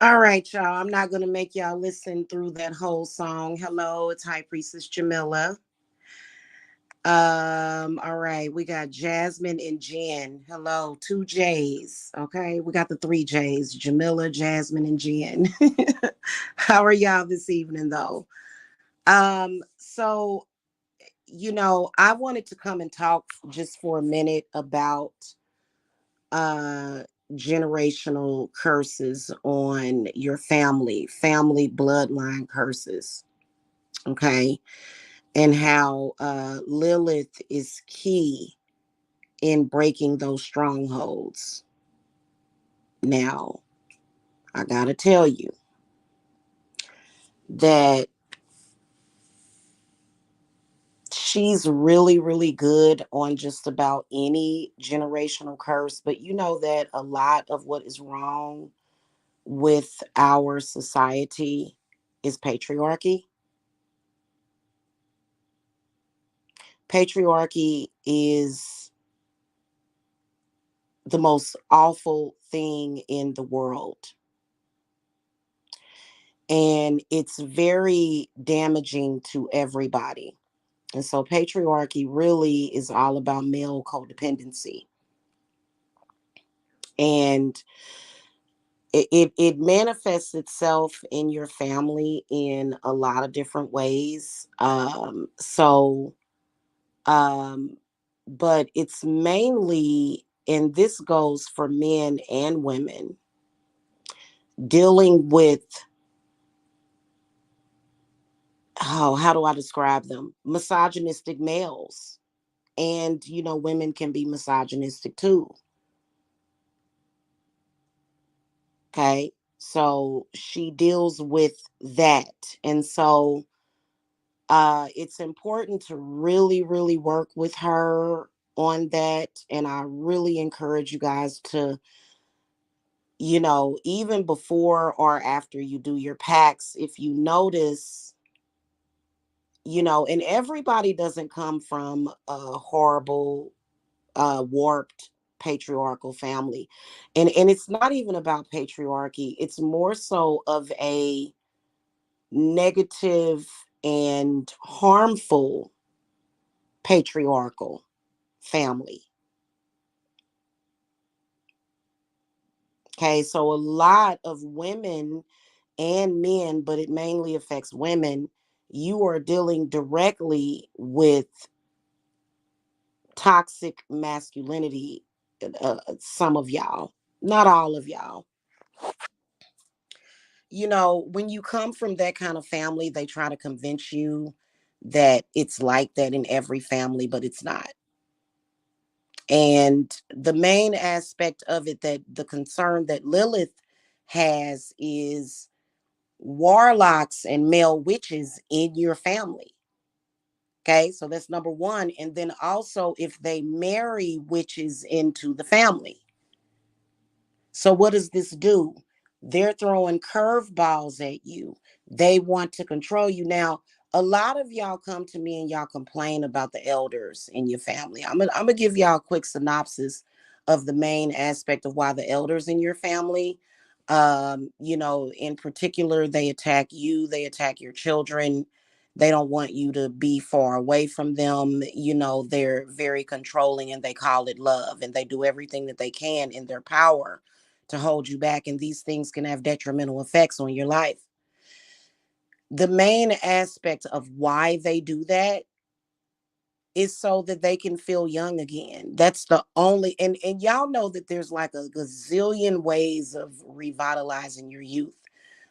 All right, y'all. I'm not gonna make y'all listen through that whole song. Hello, it's High Priestess Jamila. All right, we got Jasmine and Jen. Hello, two J's. Okay, we got the three J's: Jamila, Jasmine, and Jen. How are y'all this evening, though? So I wanted to come and talk just for a minute about uh generational curses on your family bloodline curses. Okay, and how Lilith is key in breaking those strongholds. Now, I got to tell you that she's really, really good on just about any generational curse, but you know that a lot of what is wrong with our society is patriarchy. Patriarchy is the most awful thing in the world. And it's very damaging to everybody. And so patriarchy really is all about male codependency. And it manifests itself in your family in a lot of different ways. Um, but it's mainly, and this goes for men and women, dealing with, oh, how do I describe them? Misogynistic males. And, women can be misogynistic too. Okay. So she deals with that. And so it's important to really, really work with her on that. And I really encourage you guys to, even before or after you do your packs, if you notice, and everybody doesn't come from a horrible, warped patriarchal family. And it's not even about patriarchy. It's more so of a negative and harmful patriarchal family. Okay, so a lot of women and men, but it mainly affects women, you are dealing directly with toxic masculinity. Some of y'all, not all of y'all. When you come from that kind of family, they try to convince you that it's like that in every family, but it's not. And the main aspect of it, that the concern that Lilith has, is warlocks and male witches in your family. Okay, so that's number one. And then also, if they marry witches into the family. So, what does this do? They're throwing curveballs at you. They want to control you. Now, a lot of y'all come to me and y'all complain about the elders in your family. I'm gonna give y'all a quick synopsis of the main aspect of why the elders in your family, in particular, they attack you, they attack your children. They don't want you to be far away from them. They're very controlling and they call it love, and they do everything that they can in their power to hold you back. And these things can have detrimental effects on your life. The main aspect of why they do that is so that they can feel young again. That's the only, and y'all know that there's like a gazillion ways of revitalizing your youth,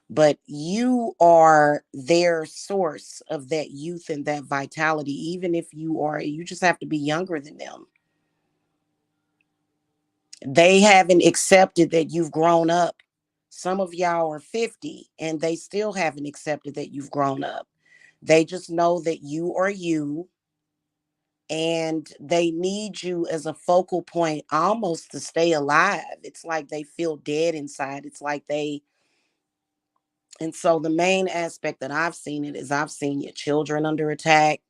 but you are their source of that youth and that vitality. Even if you just have to be younger than them. They haven't accepted that you've grown up. Some of y'all are 50 and they still haven't accepted that you've grown up. They just know that you are you, and they need you as a focal point almost to stay alive. It's like they feel dead inside. And so the main aspect that I've seen it is, I've seen your children under attack,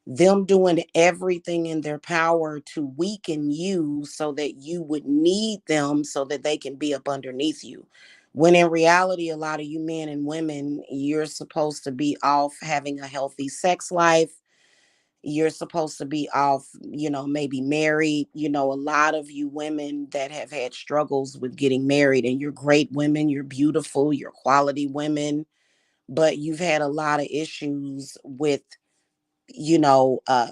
them doing everything in their power to weaken you so that you would need them so that they can be up underneath you. When in reality, a lot of you men and women, you're supposed to be off having a healthy sex life. You're supposed to be off, maybe married. A lot of you women that have had struggles with getting married, and you're great women, you're beautiful, you're quality women, but you've had a lot of issues with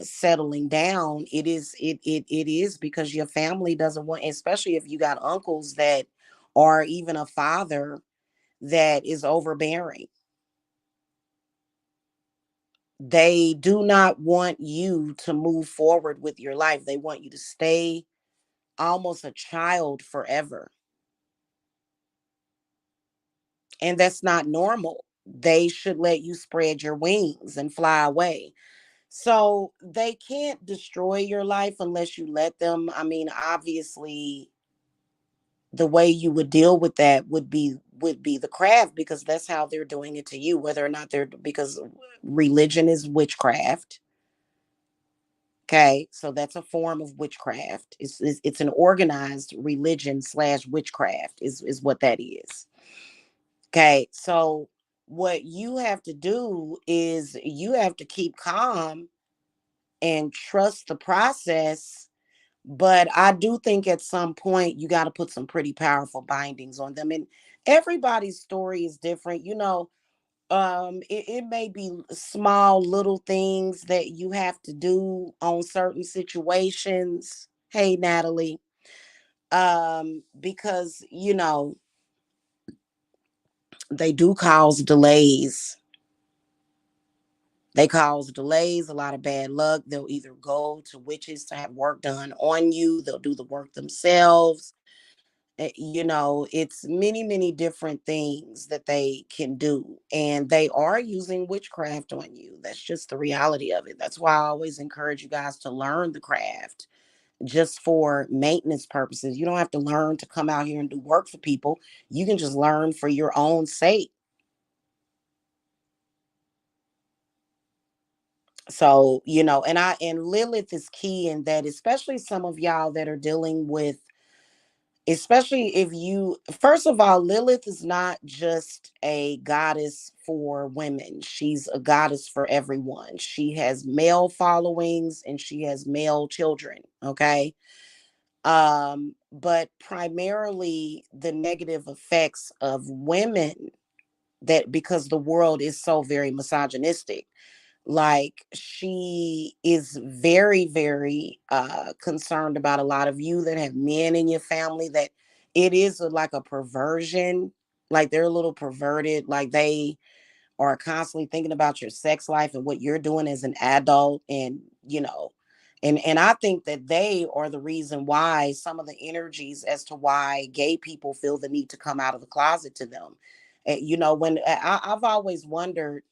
settling down. It is because your family doesn't want, especially if you got uncles that, or even a father that is overbearing. They do not want you to move forward with your life. They want you to stay almost a child forever. And that's not normal. They should let you spread your wings and fly away. So they can't destroy your life unless you let them. I mean, obviously, the way you would deal with that would be the craft, because that's how they're doing it to you, whether or not they're, because religion is witchcraft. Okay, so that's a form of witchcraft. It's an organized religion slash witchcraft is what that is. Okay, so what you have to do is you have to keep calm and trust the process. But I do think at some point you got to put some pretty powerful bindings on them. And everybody's story is different. It may be small little things that you have to do on certain situations. Hey, Natalie. Because they do cause delays. They cause delays, a lot of bad luck. They'll either go to witches to have work done on you, they'll do the work themselves. It's many, many different things that they can do. And they are using witchcraft on you. That's just the reality of it. That's why I always encourage you guys to learn the craft just for maintenance purposes. You don't have to learn to come out here and do work for people. You can just learn for your own sake. So, and Lilith is key in that, especially some of y'all that are dealing with, especially if you, first of all, Lilith is not just a goddess for women. She's a goddess for everyone. She has male followings and she has male children. Okay. But primarily the negative effects of women, that because the world is so very misogynistic, like she is very, very concerned about a lot of you that have men in your family, that it is like a perversion. Like they're a little perverted, like they are constantly thinking about your sex life and what you're doing as an adult. And and I think that they are the reason why some of the energies as to why gay people feel the need to come out of the closet to them. When I've always wondered,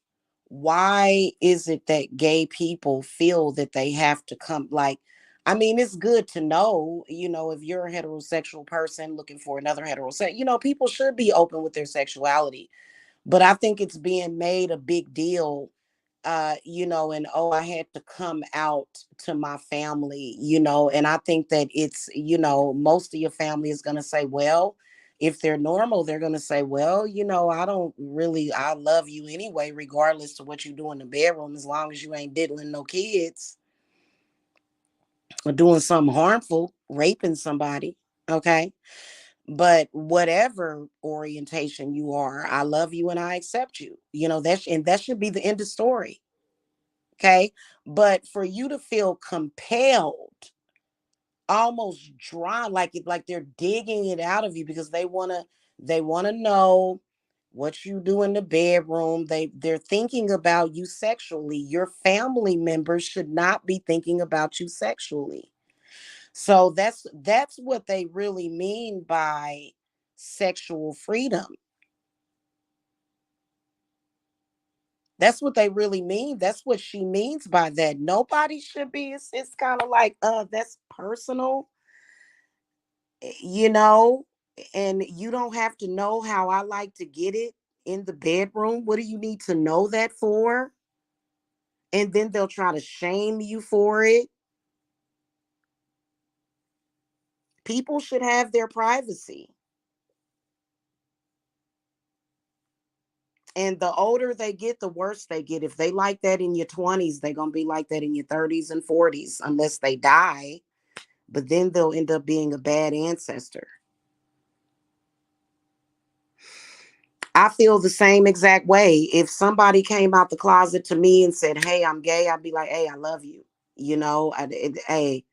why is it that gay people feel that they have to come, like, I mean, it's good to know, if you're a heterosexual person looking for another heterosexual, people should be open with their sexuality. But I think it's being made a big deal, and oh, I had to come out to my family, and I think that it's, most of your family is going to say, well, if they're normal, they're going to say, well, I don't really, I love you anyway, regardless of what you do in the bedroom, as long as you ain't diddling no kids or doing something harmful, raping somebody. Okay. But whatever orientation you are, I love you and I accept you. And that should be the end of story. Okay. But for you to feel compelled, almost drawn, like they're digging it out of you because they want to know what you do in the bedroom. They're thinking about you sexually. Your family members should not be thinking about you sexually. So that's what they really mean by sexual freedom. That's what they really mean. That's what she means by that. Nobody should be. It's kind of like, that's personal, you know, and you don't have to know how I like to get it in the bedroom. What do you need to know that for? And then they'll try to shame you for it. People should have their privacy. And the older they get, the worse they get. If they like that in your 20s, they're going to be like that in your 30s and 40s, unless they die. But then they'll end up being a bad ancestor. I feel the same exact way. If somebody came out the closet to me and said, "Hey, I'm gay," I'd be like, "Hey, I love you." Hey,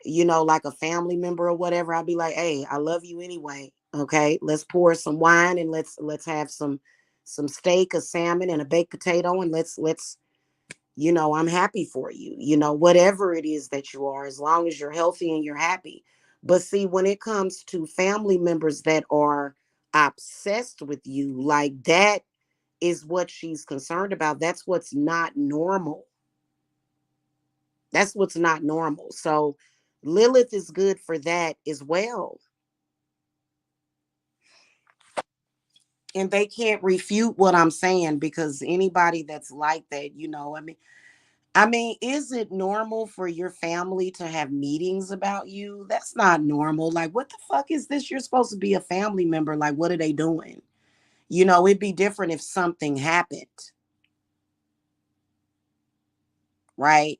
like a family member or whatever, I'd be like, "Hey, I love you anyway. Okay, let's pour some wine and let's have some steak, a salmon, and a baked potato, and let's I'm happy for you. Whatever it is that you are, as long as you're healthy and you're happy. But see, when it comes to family members that are obsessed with you, like that is what she's concerned about. That's what's not normal. That's what's not normal. So Lilith is good for that as well. And they can't refute what I'm saying, because anybody that's like that, I mean, is it normal for your family to have meetings about you? That's not normal. Like, what the fuck is this? You're supposed to be a family member. Like, what are they doing? It'd be different if something happened, right?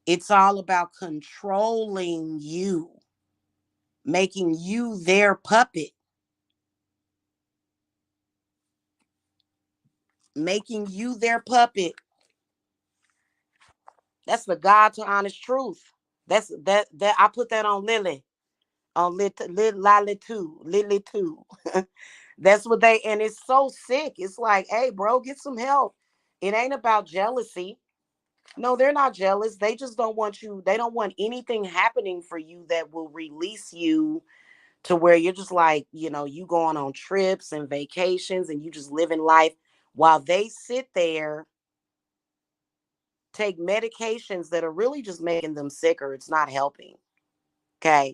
It's all about controlling you, making you their puppet, making you their puppet. That's the God to honest truth. That I put that on Lily, on Lily too, Lily too. That's what and it's so sick. It's like, hey, bro, get some help. It ain't about jealousy. No, they're not jealous. They just don't want you. They don't want anything happening for you that will release you to where you're just like, you going on trips and vacations and you just living life while they sit there, take medications that are really just making them sicker. It's not helping. Okay.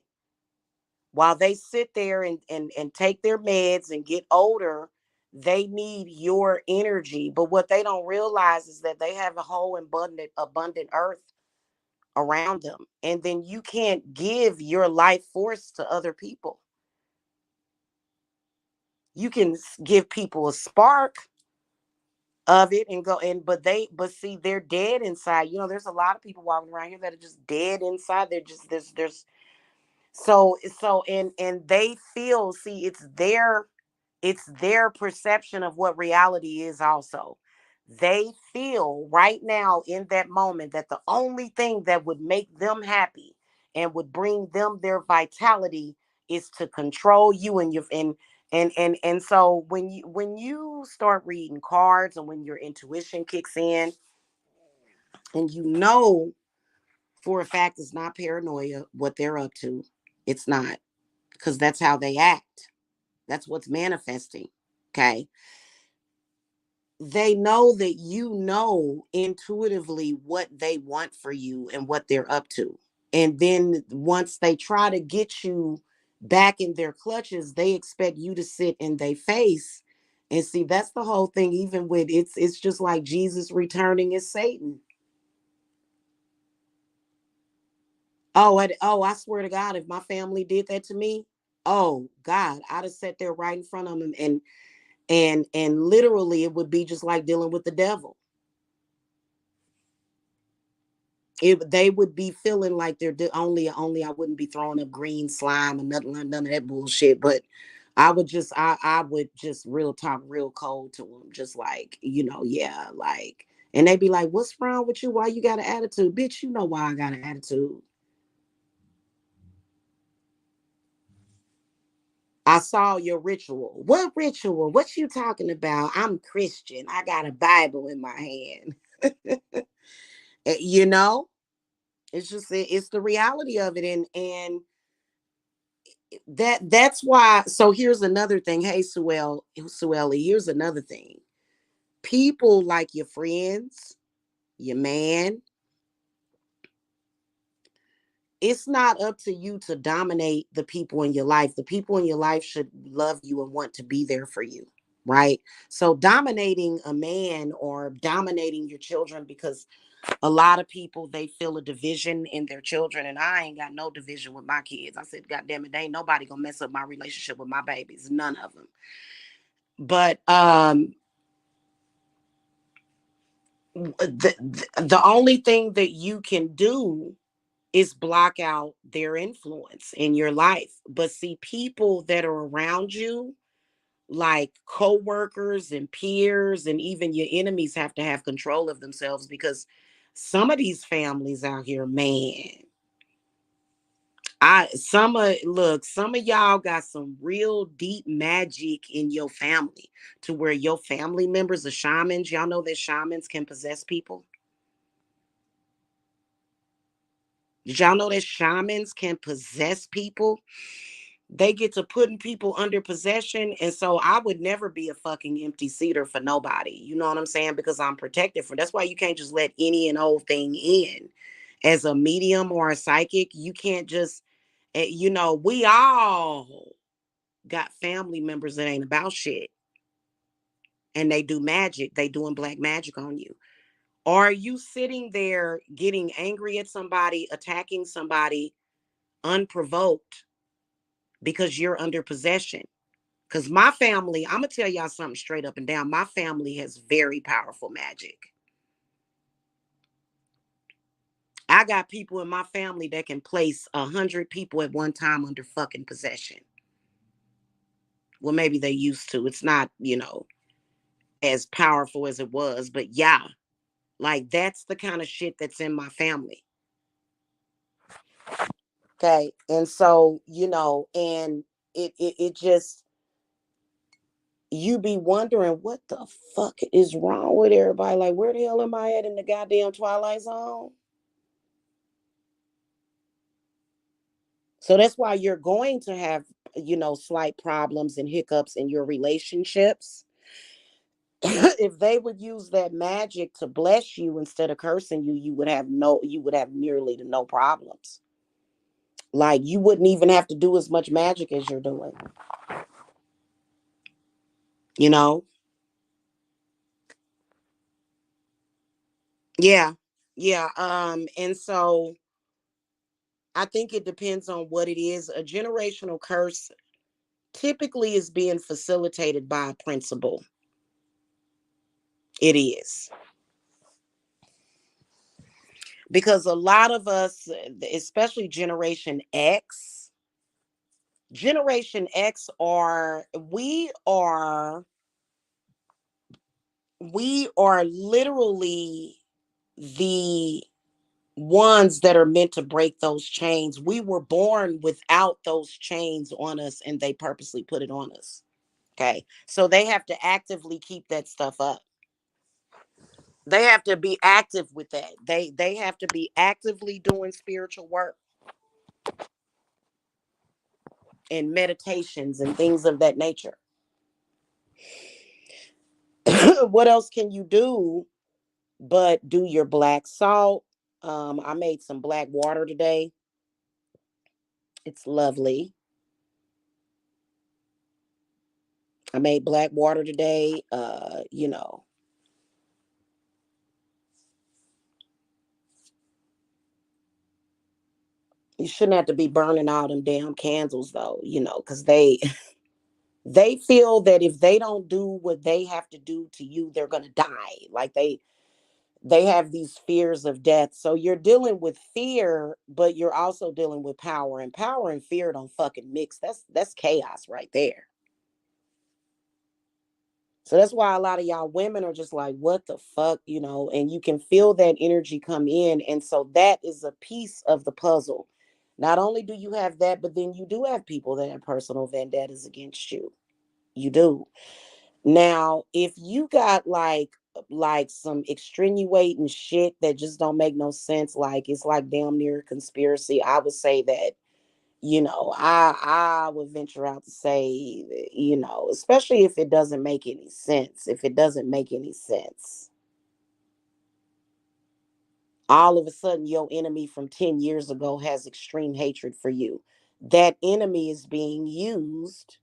While they sit there and take their meds and get older, they need your energy. But what they don't realize is that they have a whole abundant earth around them. And then you can't give your life force to other people. You can give people a spark of it and go and but see, they're dead inside. There's a lot of people walking around here that are just dead inside. They're just there's so and they feel, see, it's their perception of what reality is also. They feel right now in that moment that the only thing that would make them happy and would bring them their vitality is to control you and your and so when you start reading cards and when your intuition kicks in and for a fact it's not paranoia what they're up to. It's not, because that's how they act. That's what's manifesting. Okay. They know that intuitively what they want for you and what they're up to. And then once they try to get you back in their clutches, they expect you to sit in their face. And see, that's the whole thing. Even with it's just like Jesus returning as Satan. I swear to God, if my family did that to me, oh God, I'd have sat there right in front of them and literally it would be just like dealing with the devil. They would be feeling like they're only I wouldn't be throwing up green slime and none of that bullshit. But I would just real talk real cold to them, just like, yeah, like, and they'd be like, "What's wrong with you? Why you got an attitude, bitch? You know why I got an attitude. I saw your ritual. What ritual? What you talking about? I'm Christian. I got a Bible in my hand." you know, it's the reality of it, and that's why. So here's another thing. Hey, Sueli, here's another thing. People like your friends, your man, it's not up to you to dominate the people in your life. The people in your life should love you and want to be there for you, right? So dominating a man or dominating your children, because a lot of people, they feel a division in their children, and I ain't got no division with my kids. I said, God damn it, they ain't nobody gonna mess up my relationship with my babies, none of them. But The only thing that you can do is block out their influence in your life. But see, people that are around you, like co-workers and peers and even your enemies, have to have control of themselves, because some of these families out here, man, some of y'all got some real deep magic in your family, to where your family members are shamans. Y'all know that shamans can possess people. Did y'all know that shamans can possess people? They get to putting people under possession. And so I would never be a fucking empty seater for nobody. You know what I'm saying? Because I'm protected for. That's why you can't just let any and old thing in. As a medium or a psychic, you can't just, we all got family members that ain't about shit, and they do magic. They doing black magic on you. Are you sitting there getting angry at somebody, attacking somebody unprovoked because you're under possession? Because my family, I'm going to tell y'all something straight up and down. My family has very powerful magic. I got people in my family that can place 100 people at one time under fucking possession. Well, maybe they used to. It's not, as powerful as it was, but yeah, like that's the kind of shit that's in my family. Okay. And so, and it just, you be wondering what the fuck is wrong with everybody. Like, where the hell am I at in the goddamn Twilight Zone? So that's why you're going to have, slight problems and hiccups in your relationships. If they would use that magic to bless you instead of cursing you, you would have nearly to no problems. Like, you wouldn't even have to do as much magic as you're doing. You know? Yeah. Yeah. And so I think it depends on what it is. A generational curse typically is being facilitated by a principle. It is. Because a lot of us, especially Generation X we are literally the ones that are meant to break those chains. We were born without those chains on us, and they purposely put it on us. Okay. So they have to actively keep that stuff up. They have to be active with that. They have to be actively doing spiritual work and meditations and things of that nature. What else can you do but do your black salt? I made some black water today. It's lovely. I made black water today. You shouldn't have to be burning all them damn candles though, because they feel that if they don't do what they have to do to you, they're gonna die. Like they have these fears of death. So you're dealing with fear, but you're also dealing with power. And power and fear don't fucking mix. That's chaos right there. So that's why a lot of y'all women are just like, what the fuck, and you can feel that energy come in. And so that is a piece of the puzzle. Not only do you have that, but then you do have people that have personal vendettas against you. You do. Now, if you got like some extenuating shit that just don't make no sense, like it's like damn near conspiracy, I would say that, I would venture out to say, especially if it doesn't make any sense. If it doesn't make any sense, all of a sudden your enemy from 10 years ago has extreme hatred for you. That enemy is being used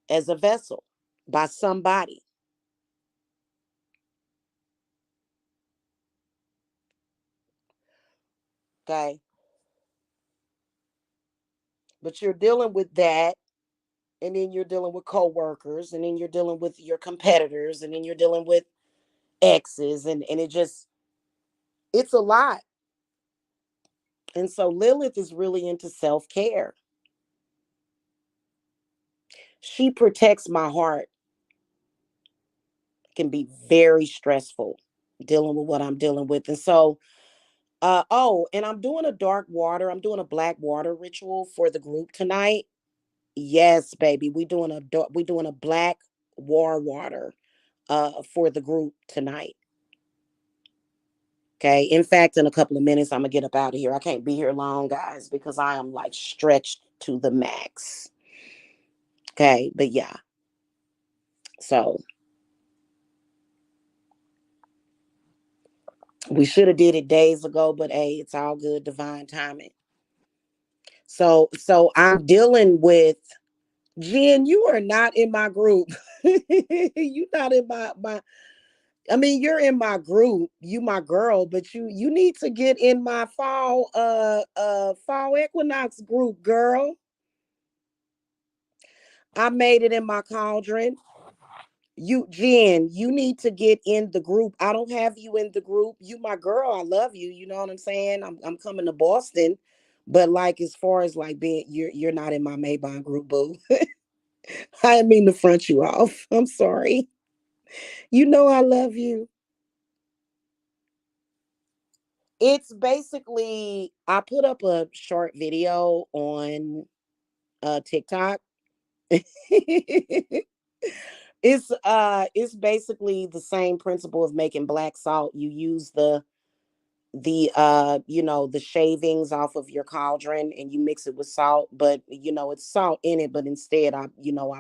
as a vessel by somebody. Okay. But you're dealing with that, and then you're dealing with coworkers, and then you're dealing with your competitors, and then you're dealing with exes, and it's a lot. And so Lilith is really into self-care. She protects my heart. Can be very stressful dealing with what I'm dealing with. And so oh, and I'm doing a dark water. I'm doing a black water ritual for the group tonight. Yes, baby. We doing a black war water for the group tonight. Okay. In fact, in a couple of minutes, I'm gonna get up out of here. I can't be here long, guys, because I am like stretched to the max. Okay, but yeah. So we should have did it days ago, but hey, it's all good, divine timing. So I'm dealing with Jen. You are not in my group. You not in my. I mean, you're in my group. You my girl, but you need to get in my fall equinox group, girl. I made it in my cauldron. You, Jen, you need to get in the group. I don't have you in the group. You my girl. I love you. You know what I'm saying? I'm coming to Boston. But like as far as like being you're not in my Maybon group, boo. I didn't mean to front you off. I'm sorry. You know I love you. It's basically I put up a short video on TikTok. It's basically the same principle of making black salt. You use the shavings off of your cauldron and you mix it with salt, but it's salt in it, but instead I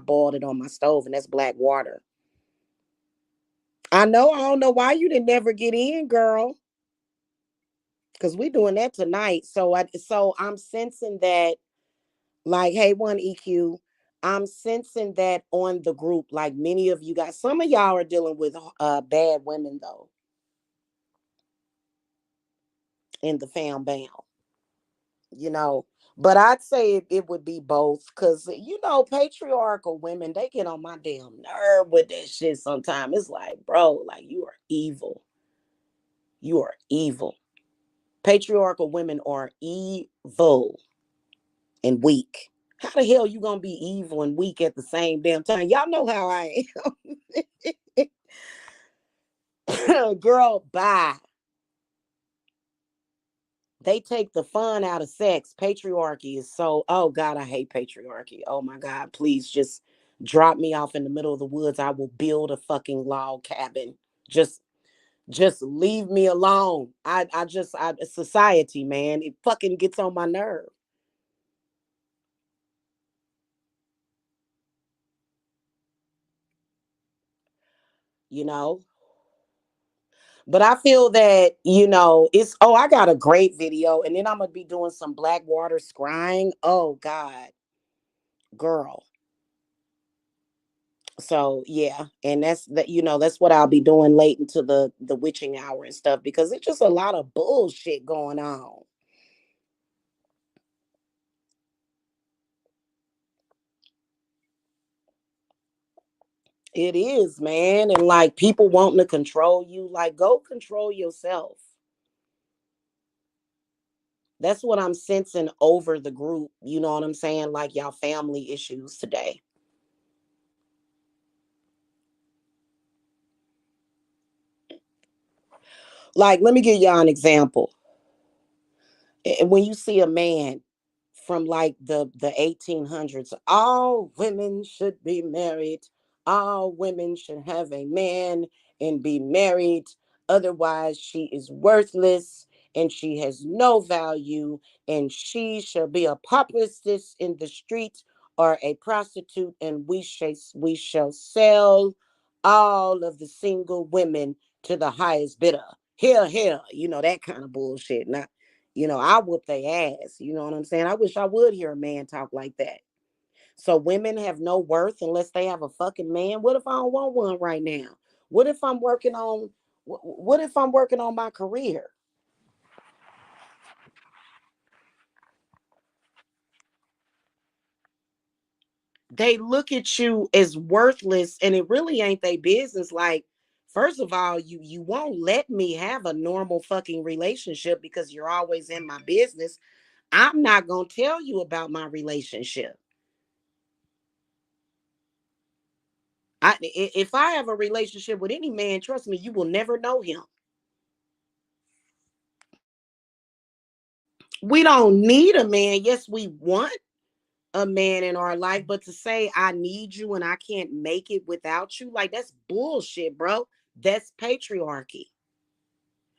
boiled it on my stove and that's black water. I don't know why you didn't never get in, girl, because we doing that tonight. So I'm sensing that, like, hey, one EQ, I'm sensing that on the group, like many of you guys, some of y'all are dealing with bad women though in the fam bam. you know. But I'd say it would be both, because patriarchal women, they get on my damn nerve with that shit sometimes. It's like, bro, like you are evil. You are evil. Patriarchal women are evil and weak. How the hell you gonna be evil and weak at the same damn time? Y'all know how I am. Girl, bye. They take the fun out of sex. Patriarchy is so, oh God, I hate patriarchy. Oh my God, please just drop me off in the middle of the woods. I will build a fucking log cabin. Just just leave me alone. I society, man, it fucking gets on my nerve, you know. But I feel that, it's I got a great video and then I'm gonna be doing some black water scrying. Oh God, girl. So yeah, and that's what I'll be doing late into the witching hour and stuff, because it's just a lot of bullshit going on. It is, man, and like people wanting to control you, like go control yourself. That's what I'm sensing over the group. You know what I'm saying? Like y'all family issues today. Like, let me give y'all an example. And when you see a man from like the 1800s, all women should be married, all women should have a man and be married, otherwise she is worthless and she has no value, and she shall be a pauperess in the street or a prostitute, and we shall sell all of the single women to the highest bidder. Hell, that kind of bullshit. Not I whoop their ass. You know what I'm saying? I wish I would hear a man talk like that. So women have no worth unless they have a fucking man. What if I don't want one right now? What if I'm working on what if I'm working on my career? They look at you as worthless and it really ain't their business. Like, First of all, you won't let me have a normal fucking relationship because you're always in my business. I'm not going to tell you about my relationship. If I have a relationship with any man, trust me, you will never know him. We don't need a man. Yes, we want a man in our life, but to say I need you and I can't make it without you, like that's bullshit, bro. That's patriarchy.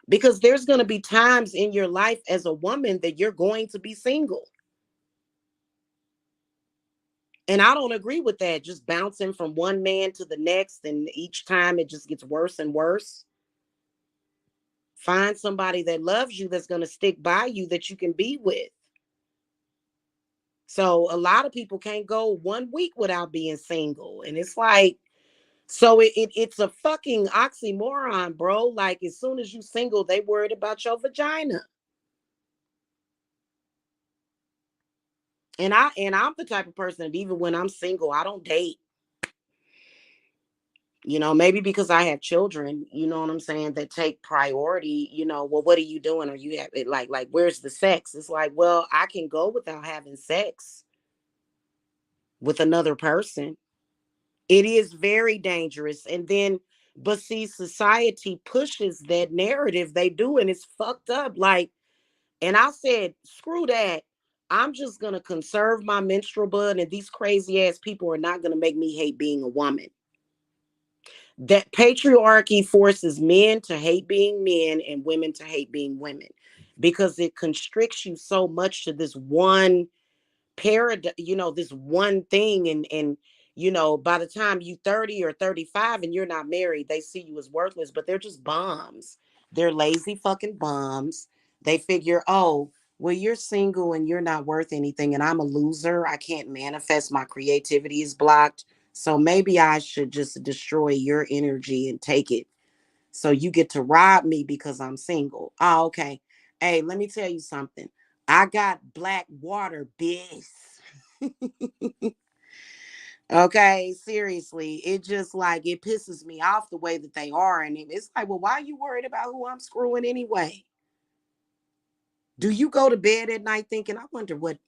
Because there's going to be times in your life as a woman that you're going to be single. And I don't agree with that, just bouncing from one man to the next. And each time it just gets worse and worse. Find somebody that loves you, that's going to stick by you, that you can be with. So a lot of people can't go 1 week without being single. And it's like, so it's a fucking oxymoron, bro. Like as soon as you single, they worried about your vagina. And I'm the type of person that even when I'm single, I don't date. Maybe because I have children, you know what I'm saying, that take priority. Well, what are you doing? Are you have it like where's the sex? It's like, well, I can go without having sex with another person. It is very dangerous. And then, but see, society pushes that narrative. They do, and it's fucked up. Like, and I said, screw that. I'm just gonna conserve my menstrual blood, and these crazy ass people are not gonna make me hate being a woman. That patriarchy forces men to hate being men and women to hate being women because it constricts you so much to this one paradigm, this one thing. And by the time you 30 or 35 and you're not married, they see you as worthless, but they're just bums. They're lazy fucking bums. They figure, oh, well, you're single and you're not worth anything, and I'm a loser. I can't manifest. My creativity is blocked. So maybe I should just destroy your energy and take it. So you get to rob me because I'm single. Oh, okay. Hey, let me tell you something. I got black water, bitch. Okay, seriously. It just like it pisses me off the way that they are. And it's like, well, why are you worried about who I'm screwing anyway? Do you go to bed at night thinking, I wonder what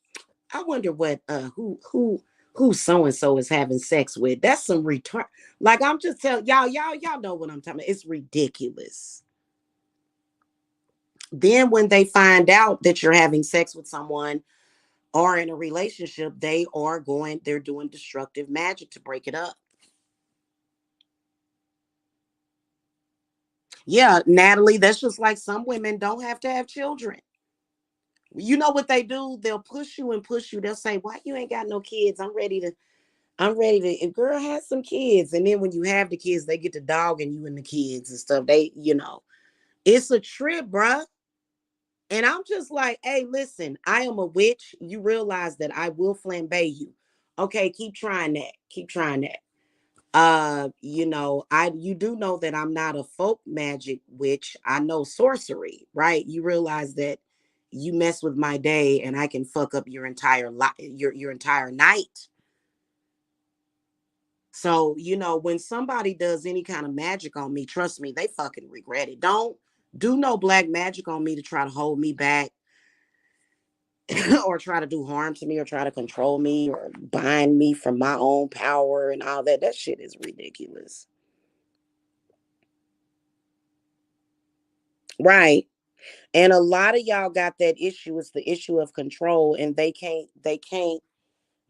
who so and so is having sex with? That's some return. Like I'm just telling y'all know what I'm talking about. It's ridiculous. Then when they find out that you're having sex with someone or in a relationship, they're doing destructive magic to break it up. Yeah, Natalie, that's just like some women don't have to have children. You know what they do? They'll push you and push you. They'll say, "Why you ain't got no kids? I'm ready to, if girl has some kids." And then when you have the kids, they get to dogging you and the kids and stuff. It's a trip, bruh. And I'm just like, hey, listen, I am a witch. You realize that I will flambe you. Okay, keep trying that. Keep trying that. You do know that I'm not a folk magic witch. I know sorcery, right? You realize that you mess with my day and I can fuck up your entire life, your entire night. So, when somebody does any kind of magic on me, trust me, they fucking regret it. Don't do no black magic on me to try to hold me back or try to do harm to me or try to control me or bind me from my own power and all that. That shit is ridiculous. Right. And a lot of y'all got that issue. It's the issue of control, and they can't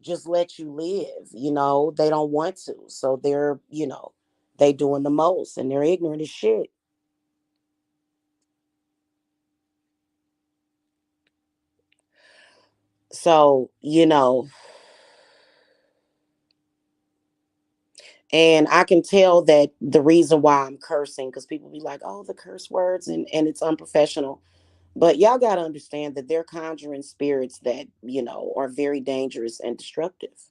just let you live. They don't want to. So they doing the most and they're ignorant as shit. So, and I can tell that the reason why I'm cursing, because people be like, oh, the curse words, and it's unprofessional. But y'all got to understand that they're conjuring spirits that, are very dangerous and destructive.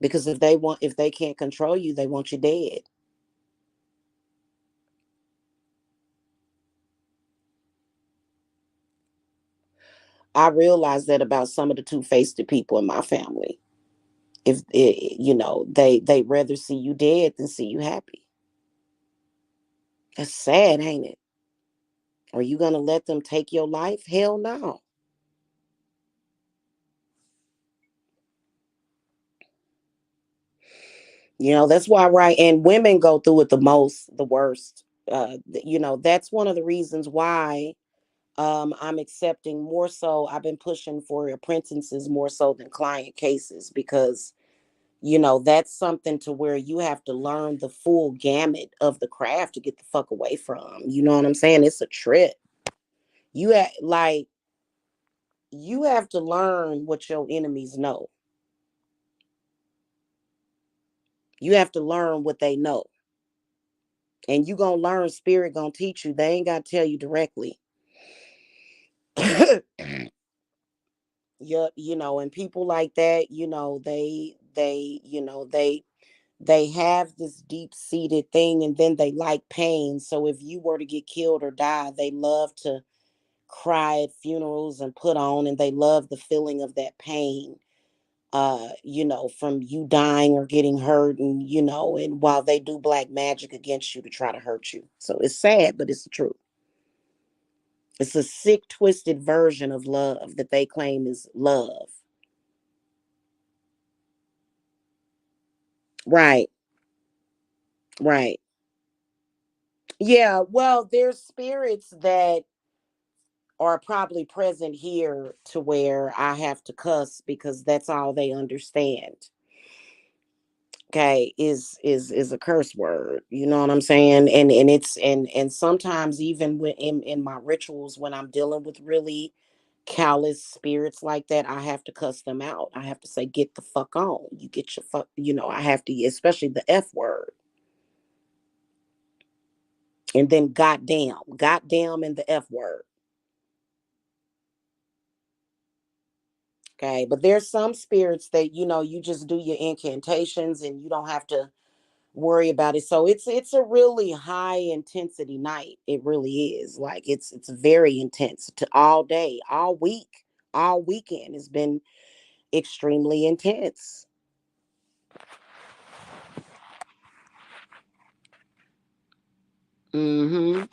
Because if they can't control you, they want you dead. I realize that about some of the two-faced people in my family. If they rather see you dead than see you happy. That's sad, ain't it? Are you gonna let them take your life? Hell no. That's why, right? And women go through it the most, the worst. That's one of the reasons why I'm accepting more so. I've been pushing for apprentices more so than client cases because that's something to where you have to learn the full gamut of the craft to get the fuck away from. You know what I'm saying? It's a trip. Like you have to learn what your enemies know. You have to learn what they know. And you gonna learn, spirit gonna teach you. They ain't gotta tell you directly. Yep, and people like that, they have this deep seated thing, and then they like pain. So if you were to get killed or die, they love to cry at funerals and put on, and they love the feeling of that pain, from you dying or getting hurt, and while they do black magic against you to try to hurt you. So it's sad, but it's the truth. It's a sick, twisted version of love that they claim is love. Right, right. Yeah, well, there's spirits that are probably present here to where I have to cuss because that's all they understand. Okay, is a curse word. You know what I'm saying? And it's and sometimes even when in my rituals when I'm dealing with really callous spirits like that, I have to cuss them out. I have to say, get the fuck on. You get your fuck, I have to, especially the F word. And then goddamn and the F word. Okay. But there's some spirits that, you just do your incantations and you don't have to worry about it. So it's a really high intensity night. It really is. Like it's very intense to all day, all week, all weekend. It's been extremely intense. Mm-hmm.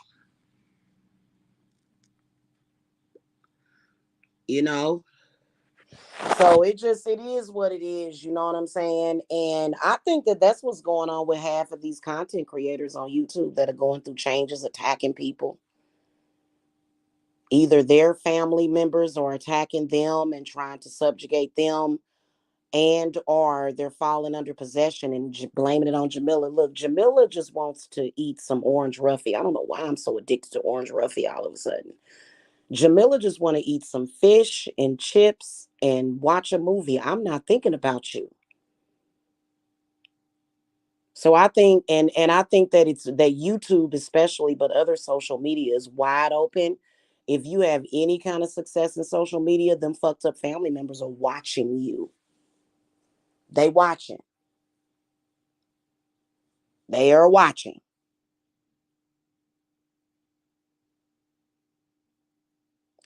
You know, so it is what it is. You know what I'm saying? And I think that that's what's going on with half of these content creators on YouTube that are going through changes, attacking people. Either their family members are attacking them and trying to subjugate them, and or they're falling under possession and blaming it on Jamila. Look, Jamila just wants to eat some orange roughy. I don't know why I'm so addicted to orange roughy all of a sudden. Jamila just want to eat some fish and chips and watch a movie. I'm not thinking about you. So I think, and I think that it's that YouTube especially, but other social media is wide open. If you have any kind of success in social media, them fucked up family members are watching you. They watching. They are watching.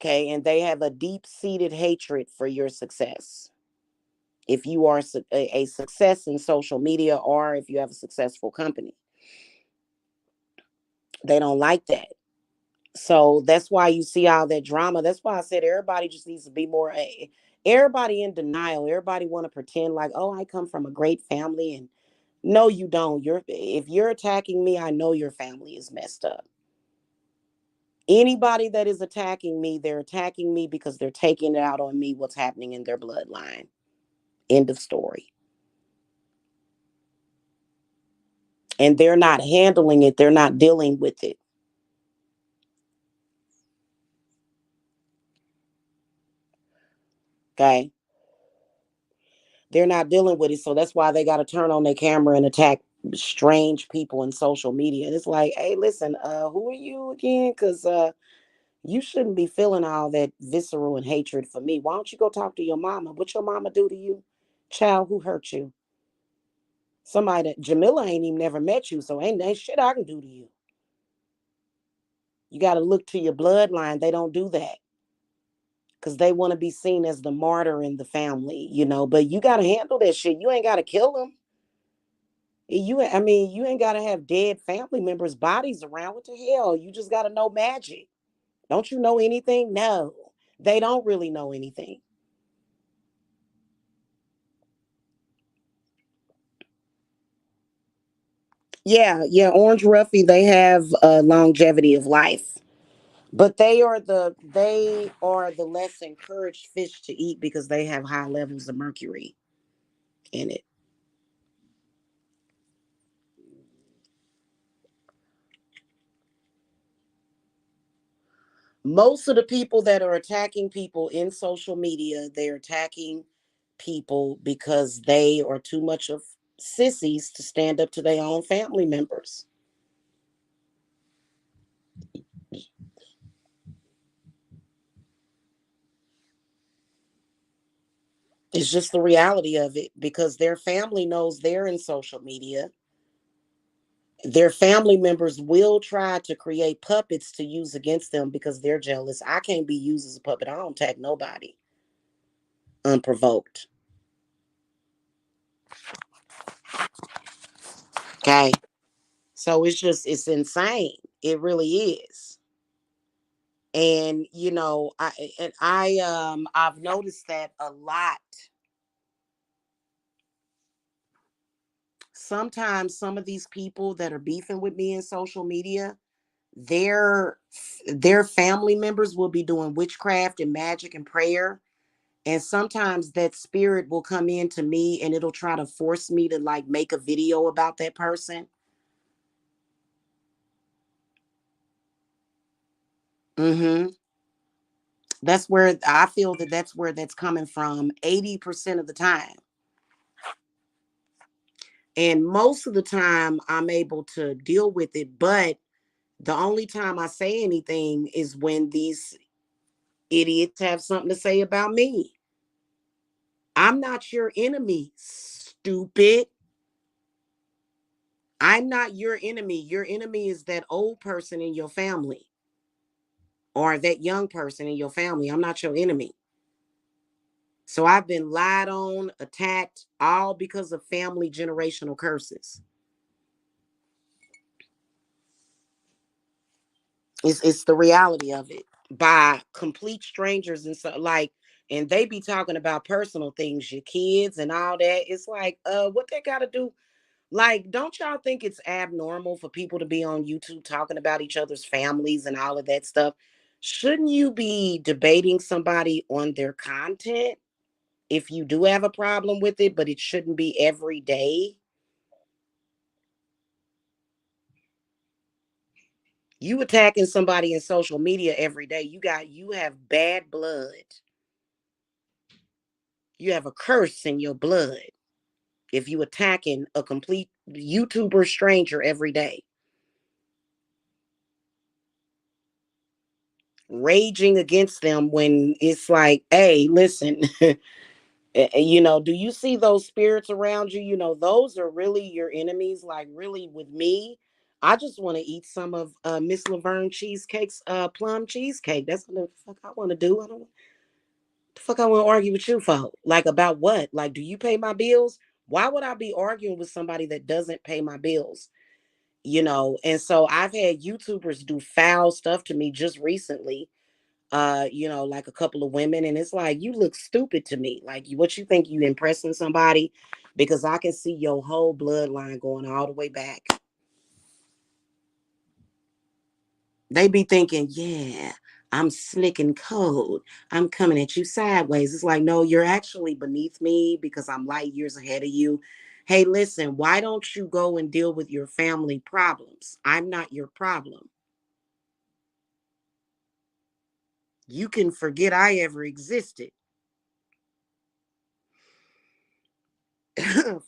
Okay, and they have a deep-seated hatred for your success. If you are a success in social media or if you have a successful company, they don't like that. So that's why you see all that drama. That's why I said everybody just needs to be more. Everybody in denial. Everybody want to pretend like, oh, I come from a great family, and no, you don't. If you're attacking me, I know your family is messed up. Anybody that is attacking me, they're attacking me because they're taking it out on me. What's happening in their bloodline? End of story. And they're not handling it. They're not dealing with it. Okay. They're not dealing with it. So that's why they got to turn on their camera and attack strange people in social media. And it's like, hey, listen, who are you again? Because you shouldn't be feeling all that visceral and hatred for me. Why don't you go talk to your mama? What your mama do to you? Child, who hurt you? Somebody that Jamila ain't even never met you, so ain't shit I can do to you. You got to look to your bloodline. They don't do that because they want to be seen as the martyr in the family, But you got to handle that shit. You ain't got to kill them. I mean, you ain't gotta have dead family members' bodies around. What the hell? You just gotta know magic. Don't you know anything? No, they don't really know anything. Yeah, yeah. Orange Ruffy, they have longevity of life, but they are the less encouraged fish to eat because they have high levels of mercury in it. Most of the people that are attacking people in social media, they're attacking people because they are too much of sissies to stand up to their own family members. It's just the reality of it because their family knows they're in social media. Their family members will try to create puppets to use against them because they're jealous. I can't be used as a puppet. I don't attack nobody unprovoked. Okay. So it's insane. It really is. And I've noticed that a lot. Sometimes some of these people that are beefing with me in social media, their their family members will be doing witchcraft and magic and prayer, and sometimes that spirit will come into me and it'll try to force me to like make a video about that person. Mhm. That's where I feel that that's where that's coming from 80% of the time. And most of the time I'm able to deal with it, but the only time I say anything is when these idiots have something to say about me. I'm not your enemy, stupid. I'm not your enemy. Your enemy is that old person in your family or that young person in your family. I'm not your enemy. So I've been lied on, attacked, all because of family generational curses. It's the reality of it by complete strangers and so like, and they be talking about personal things, your kids and all that. It's like, what they got to do? Like, don't y'all think it's abnormal for people to be on YouTube talking about each other's families and all of that stuff? Shouldn't you be debating somebody on their content if you do have a problem with it, but it shouldn't be every day? You attacking somebody in social media every day. You have bad blood. You have a curse in your blood if you attacking a complete YouTuber stranger every day, raging against them when it's like, hey, listen, do you see those spirits around you? Those are really your enemies. Like, really, with me, I just want to eat some of Miss Laverne Cheesecake's plum cheesecake. That's what the fuck I want to do. I don't the fuck I want to argue with you for. Like, about what? Like, do you pay my bills? Why would I be arguing with somebody that doesn't pay my bills? And so I've had YouTubers do foul stuff to me just recently, like a couple of women, and it's like, you look stupid to me. Like, what you think you impressing somebody? Because I can see your whole bloodline going all the way back. They be thinking, yeah, I'm slick and cold. I'm coming at you sideways. It's like, no, you're actually beneath me because I'm light years ahead of you. Hey, listen, why don't you go and deal with your family problems? I'm not your problem. You can forget I ever existed.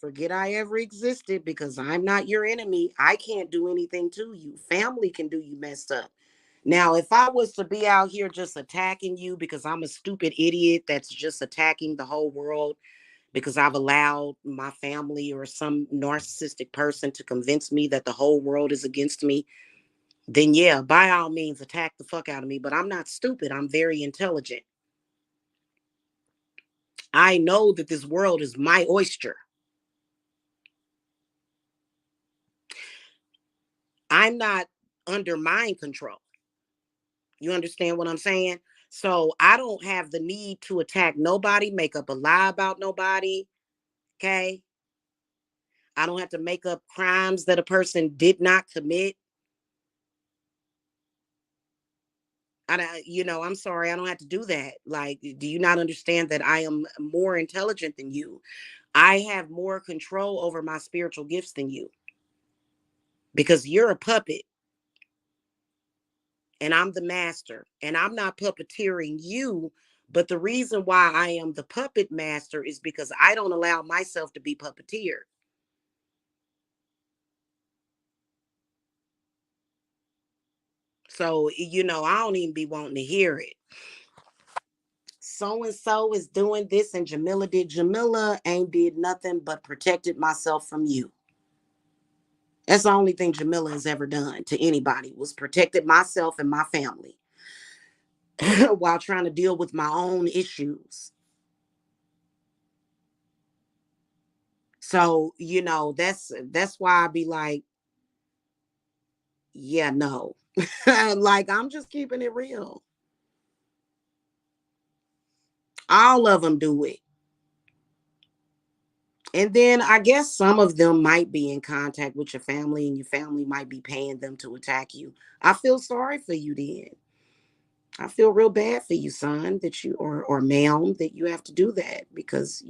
Forget I ever existed because I'm not your enemy. I can't do anything to you. Family can do you messed up. Now, if I was to be out here just attacking you because I'm a stupid idiot that's just attacking the whole world because I've allowed my family or some narcissistic person to convince me that the whole world is against me, then yeah, by all means, attack the fuck out of me. But I'm not stupid. I'm very intelligent. I know that this world is my oyster. I'm not under mind control. You understand what I'm saying? So I don't have the need to attack nobody, make up a lie about nobody. Okay. I don't have to make up crimes that a person did not commit. I'm sorry, I don't have to do that. Like, do you not understand that I am more intelligent than you? I have more control over my spiritual gifts than you because you're a puppet and I'm the master and I'm not puppeteering you. But the reason why I am the puppet master is because I don't allow myself to be puppeteered. So, I don't even be wanting to hear it. So and so is doing this and Jamila did. Jamila ain't did nothing but protected myself from you. That's the only thing Jamila has ever done to anybody was protected myself and my family while trying to deal with my own issues. So, that's why I be like, yeah, no. Like I'm just keeping it real. All of them do it. And then I guess some of them might be in contact with your family and your family might be paying them to attack you. I feel sorry for you then. I feel real bad for you, son, that you or ma'am that you have to do that because,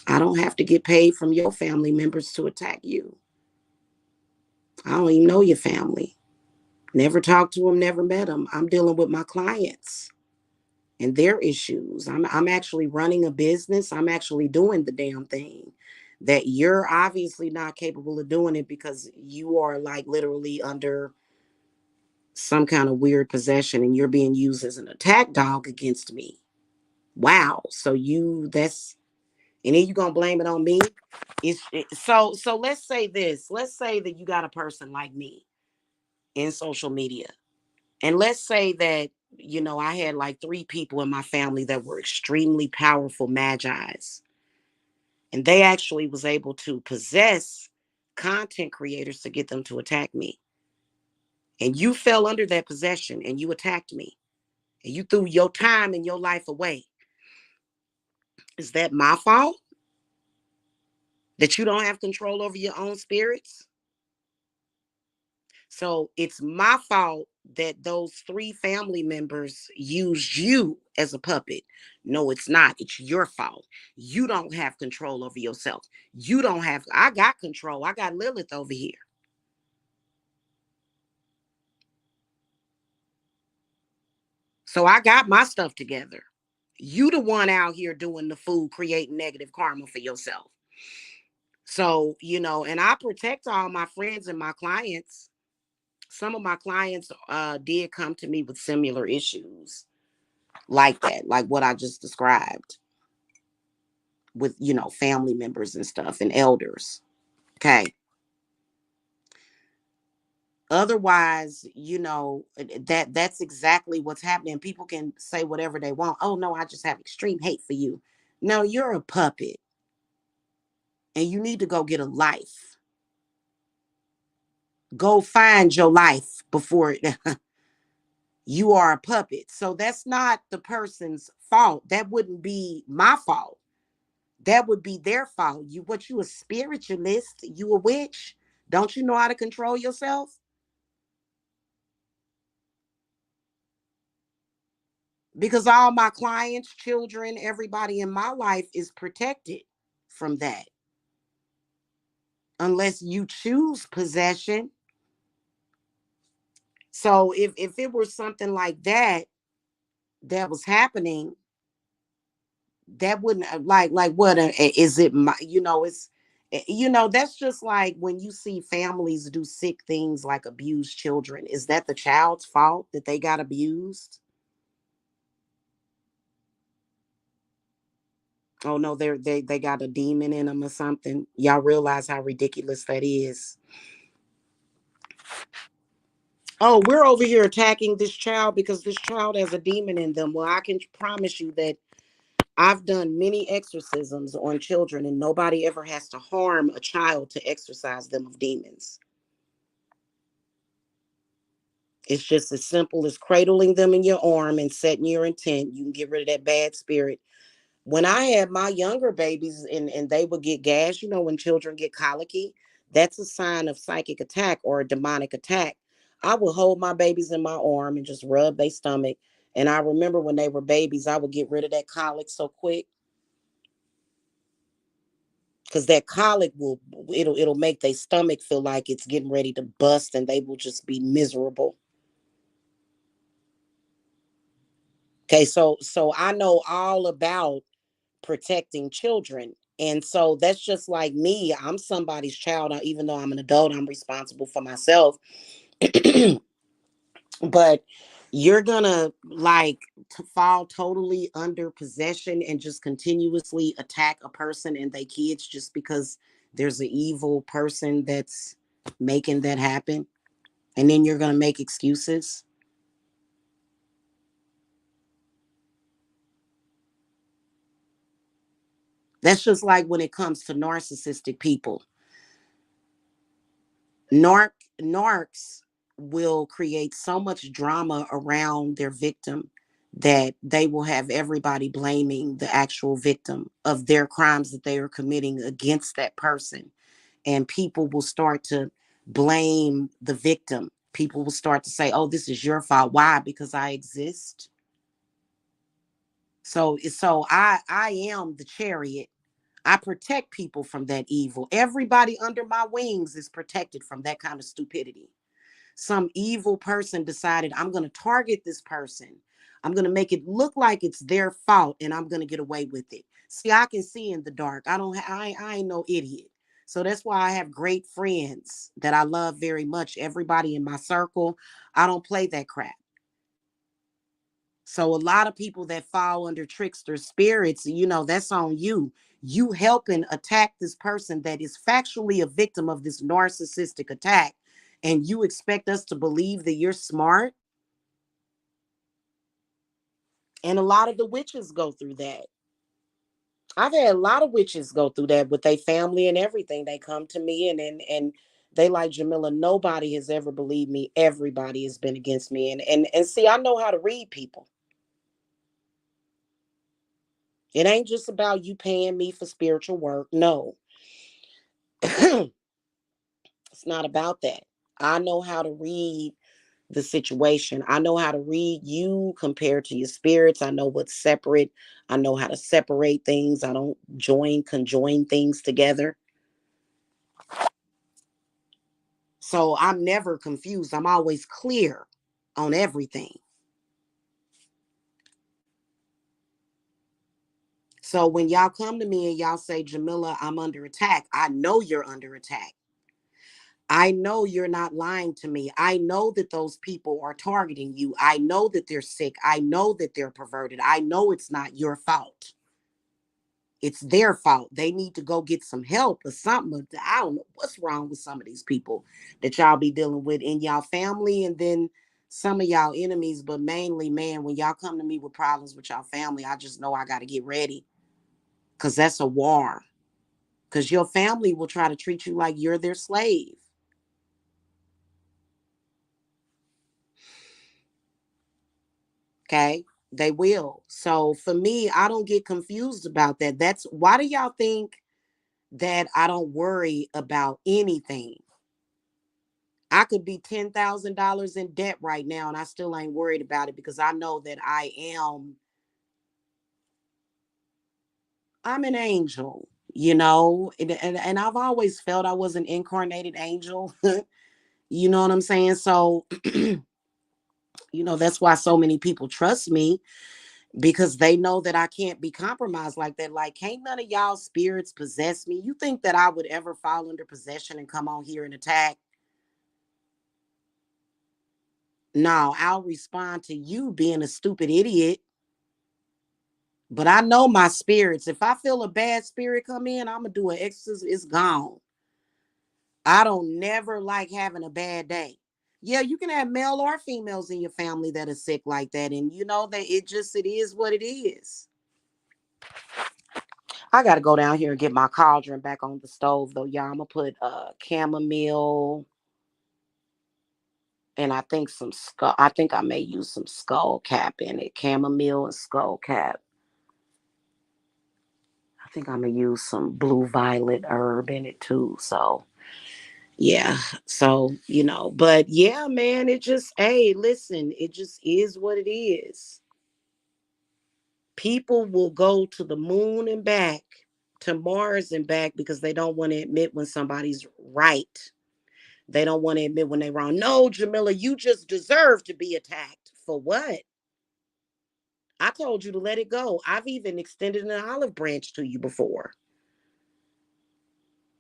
I don't have to get paid from your family members to attack you. I don't even know your family. Never talked to them, never met them. I'm dealing with my clients and their issues. I'm actually running a business. I'm actually doing the damn thing that you're obviously not capable of doing it because you are like literally under some kind of weird possession and you're being used as an attack dog against me. Wow. So that's and then you're gonna blame it on me. So let's say this. Let's say that you got a person like me in social media. And let's say that, I had like three people in my family that were extremely powerful magi's. And they actually was able to possess content creators to get them to attack me. And you fell under that possession and you attacked me. And you threw your time and your life away. Is that my fault? That you don't have control over your own spirits? So it's my fault that those three family members used you as a puppet. No, it's not. It's your fault. You don't have control over yourself. I got control. I got Lilith over here. So I got my stuff together. You the one out here doing the food, creating negative karma for yourself. So, and I protect all my friends and my clients. Some of my clients did come to me with similar issues like that, like what I just described with, family members and stuff and elders. Okay. Otherwise, that's exactly what's happening. People can say whatever they want. Oh no, I just have extreme hate for you. No, you're a puppet and you need to go get a life. Go find your life before you are a puppet. So that's not the person's fault. That wouldn't be my fault. That would be their fault. You a spiritualist? You a witch? Don't you know how to control yourself? Because all my clients, children, everybody in my life is protected from that. Unless you choose possession. So if it were something like that was happening, that wouldn't like what is it my, it's that's just like when you see families do sick things like abuse children. Is that the child's fault that they got abused? Oh no, they got a demon in them or something. Y'all realize how ridiculous that is. Oh, we're over here attacking this child because this child has a demon in them. Well, I can promise you that I've done many exorcisms on children and nobody ever has to harm a child to exorcise them of demons. It's just as simple as cradling them in your arm and setting your intent. You can get rid of that bad spirit. When I had my younger babies and they would get gas, when children get colicky, that's a sign of psychic attack or a demonic attack. I would hold my babies in my arm and just rub their stomach. And I remember when they were babies, I would get rid of that colic so quick, because that colic it'll make their stomach feel like it's getting ready to bust, and they will just be miserable. Okay, so I know all about protecting children. And so that's just like me. I'm somebody's child. Even though I'm an adult, I'm responsible for myself. But you're gonna like to fall totally under possession and just continuously attack a person and their kids just because there's an evil person that's making that happen. And then you're gonna make excuses. That's just like when it comes to narcissistic people. Narc Narcs will create so much drama around their victim that they will have everybody blaming the actual victim of their crimes that they are committing against that person. And people will start to blame the victim. People will start to say, "Oh, this is your fault." Why? Because I exist. So I am the chariot. I protect people from that evil. Everybody under my wings is protected from that kind of stupidity. Some evil person decided, I'm going to target this person. I'm going to make it look like it's their fault and I'm going to get away with it. See, I can see in the dark. I ain't no idiot. So that's why I have great friends that I love very much. Everybody in my circle, I don't play that crap. So a lot of people that fall under trickster spirits, that's on you. You helping attack this person that is factually a victim of this narcissistic attack. And you expect us to believe that you're smart. And a lot of the witches go through that. I've had a lot of witches go through that with their family and everything. They come to me and they like, Jamila, nobody has ever believed me. Everybody has been against me. And see, I know how to read people. It ain't just about you paying me for spiritual work. No, it's not about that. I know how to read the situation. I know how to read you compared to your spirits. I know what's separate. I know how to separate things. I don't conjoin things together. So I'm never confused. I'm always clear on everything. So when y'all come to me and y'all say, Jamila, I'm under attack, I know you're under attack. I know you're not lying to me. I know that those people are targeting you. I know that they're sick. I know that they're perverted. I know it's not your fault. It's their fault. They need to go get some help or something. I don't know what's wrong with some of these people that y'all be dealing with in y'all family, and then some of y'all enemies, but mainly, man, when y'all come to me with problems with y'all family, I just know I got to get ready, because that's a war. Because your family will try to treat you like you're their slave. Okay. They will. So for me, I don't get confused about that. That's why do y'all think that I don't worry about anything? I could be $10,000 in debt right now and I still ain't worried about it, because I know that I'm an angel, and I've always felt I was an incarnated angel. You know what I'm saying? So, that's why so many people trust me, because they know that I can't be compromised like that. Like, can't none of y'all spirits possess me? You think that I would ever fall under possession and come on here and attack? No, I'll respond to you being a stupid idiot. But I know my spirits. If I feel a bad spirit come in, I'm gonna do an exorcism. It's gone. I don't never like having a bad day. Yeah, you can have male or females in your family that are sick like that, and you know that it is what it is. I gotta go down here and get my cauldron back on the stove though, y'all. I'm gonna put chamomile. And I think some skull. I think I may use some skull cap in it, chamomile and skull cap. I think I'm gonna use some blue violet herb in it too. So yeah. So but yeah, man, it just hey, listen, it just is what it is. People will go to the moon and back, to Mars and back, because they don't want to admit when somebody's right. They don't want to admit when they're wrong. No, Jamila, you just deserve to be attacked. For what? I told you to let it go. I've even extended an olive branch to you before.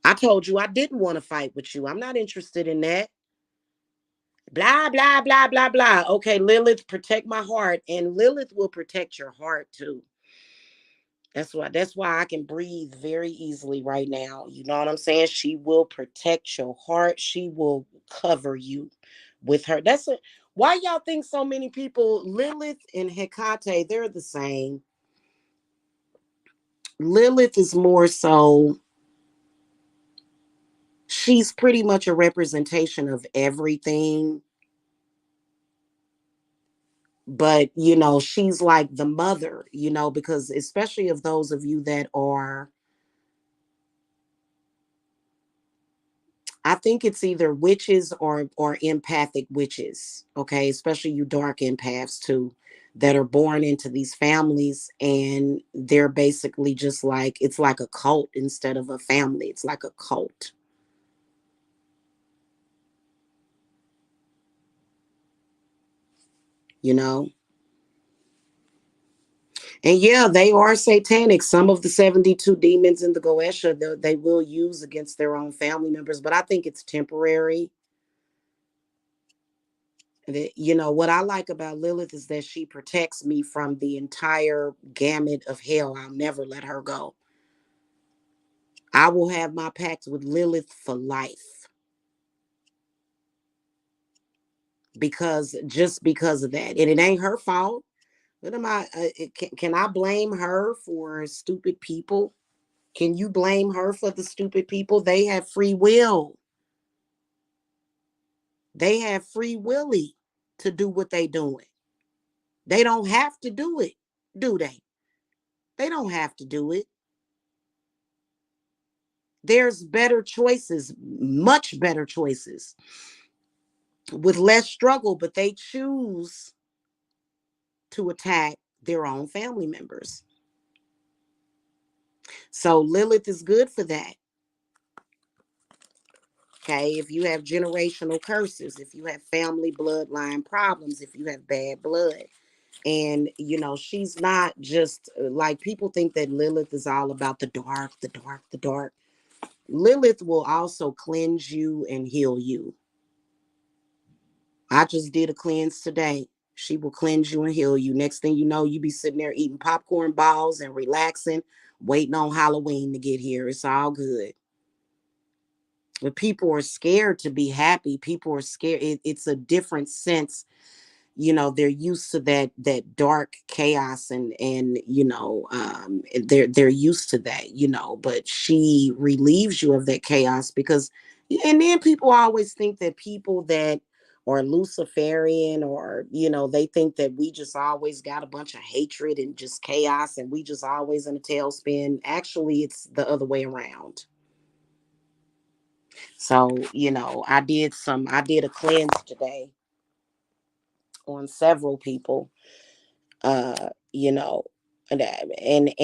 I told you I didn't want to fight with you. I'm not interested in that. Blah, blah, blah, blah, blah. Okay, Lilith, protect my heart. And Lilith will protect your heart too. That's why I can breathe very easily right now. You know what I'm saying? She will protect your heart. She will cover you with her. Why y'all think so many people, Lilith and Hecate, they're the same. Lilith is more so, she's pretty much a representation of everything. But she's like the mother, because especially of those of you that are, I think it's either witches or empathic witches, okay? Especially you dark empaths too, that are born into these families, and they're basically just like, it's like a cult instead of a family. It's like a cult, you know? And yeah, they are satanic. Some of the 72 demons in the Goesha, they will use against their own family members, but I think it's temporary. What I like about Lilith is that she protects me from the entire gamut of hell. I'll never let her go. I will have my pacts with Lilith for life, because of that. And it ain't her fault. What am I? Can I blame her for stupid people? Can you blame her for the stupid people? They have free will. They have free willy to do what they doing. They don't have to do it, do they? They don't have to do it. There's better choices, much better choices, with less struggle, but they choose to attack their own family members. So Lilith is good for that. Okay, if you have generational curses, if you have family bloodline problems, if you have bad blood. And she's not just like people think that Lilith is all about the dark, the dark, the dark. Lilith will also cleanse you and heal you. I just did a cleanse today. She will cleanse you and heal you. Next thing you know, you be sitting there eating popcorn balls and relaxing, waiting on Halloween to get here. It's all good. But people are scared to be happy. People are scared. It's a different sense. They're used to that dark chaos, and they're used to that. But she relieves you of that chaos, because, and then people always think that people that are Luciferian, or they think that we just always got a bunch of hatred and just chaos, and we just always in a tailspin. Actually, it's the other way around. So I did a cleanse today on several people, you know and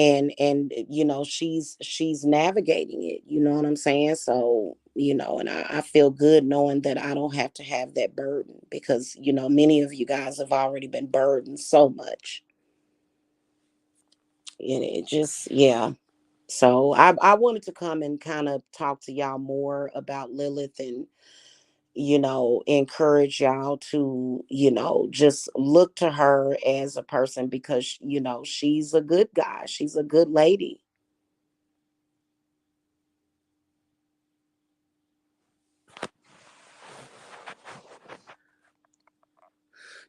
she's navigating it, you know what I'm saying? So and I feel good knowing that I don't have to have that burden, because many of you guys have already been burdened so much, and it just, yeah. So I wanted to come and kind of talk to y'all more about Lilith, and encourage y'all to, just look to her as a person, because, she's a good guy. She's a good lady.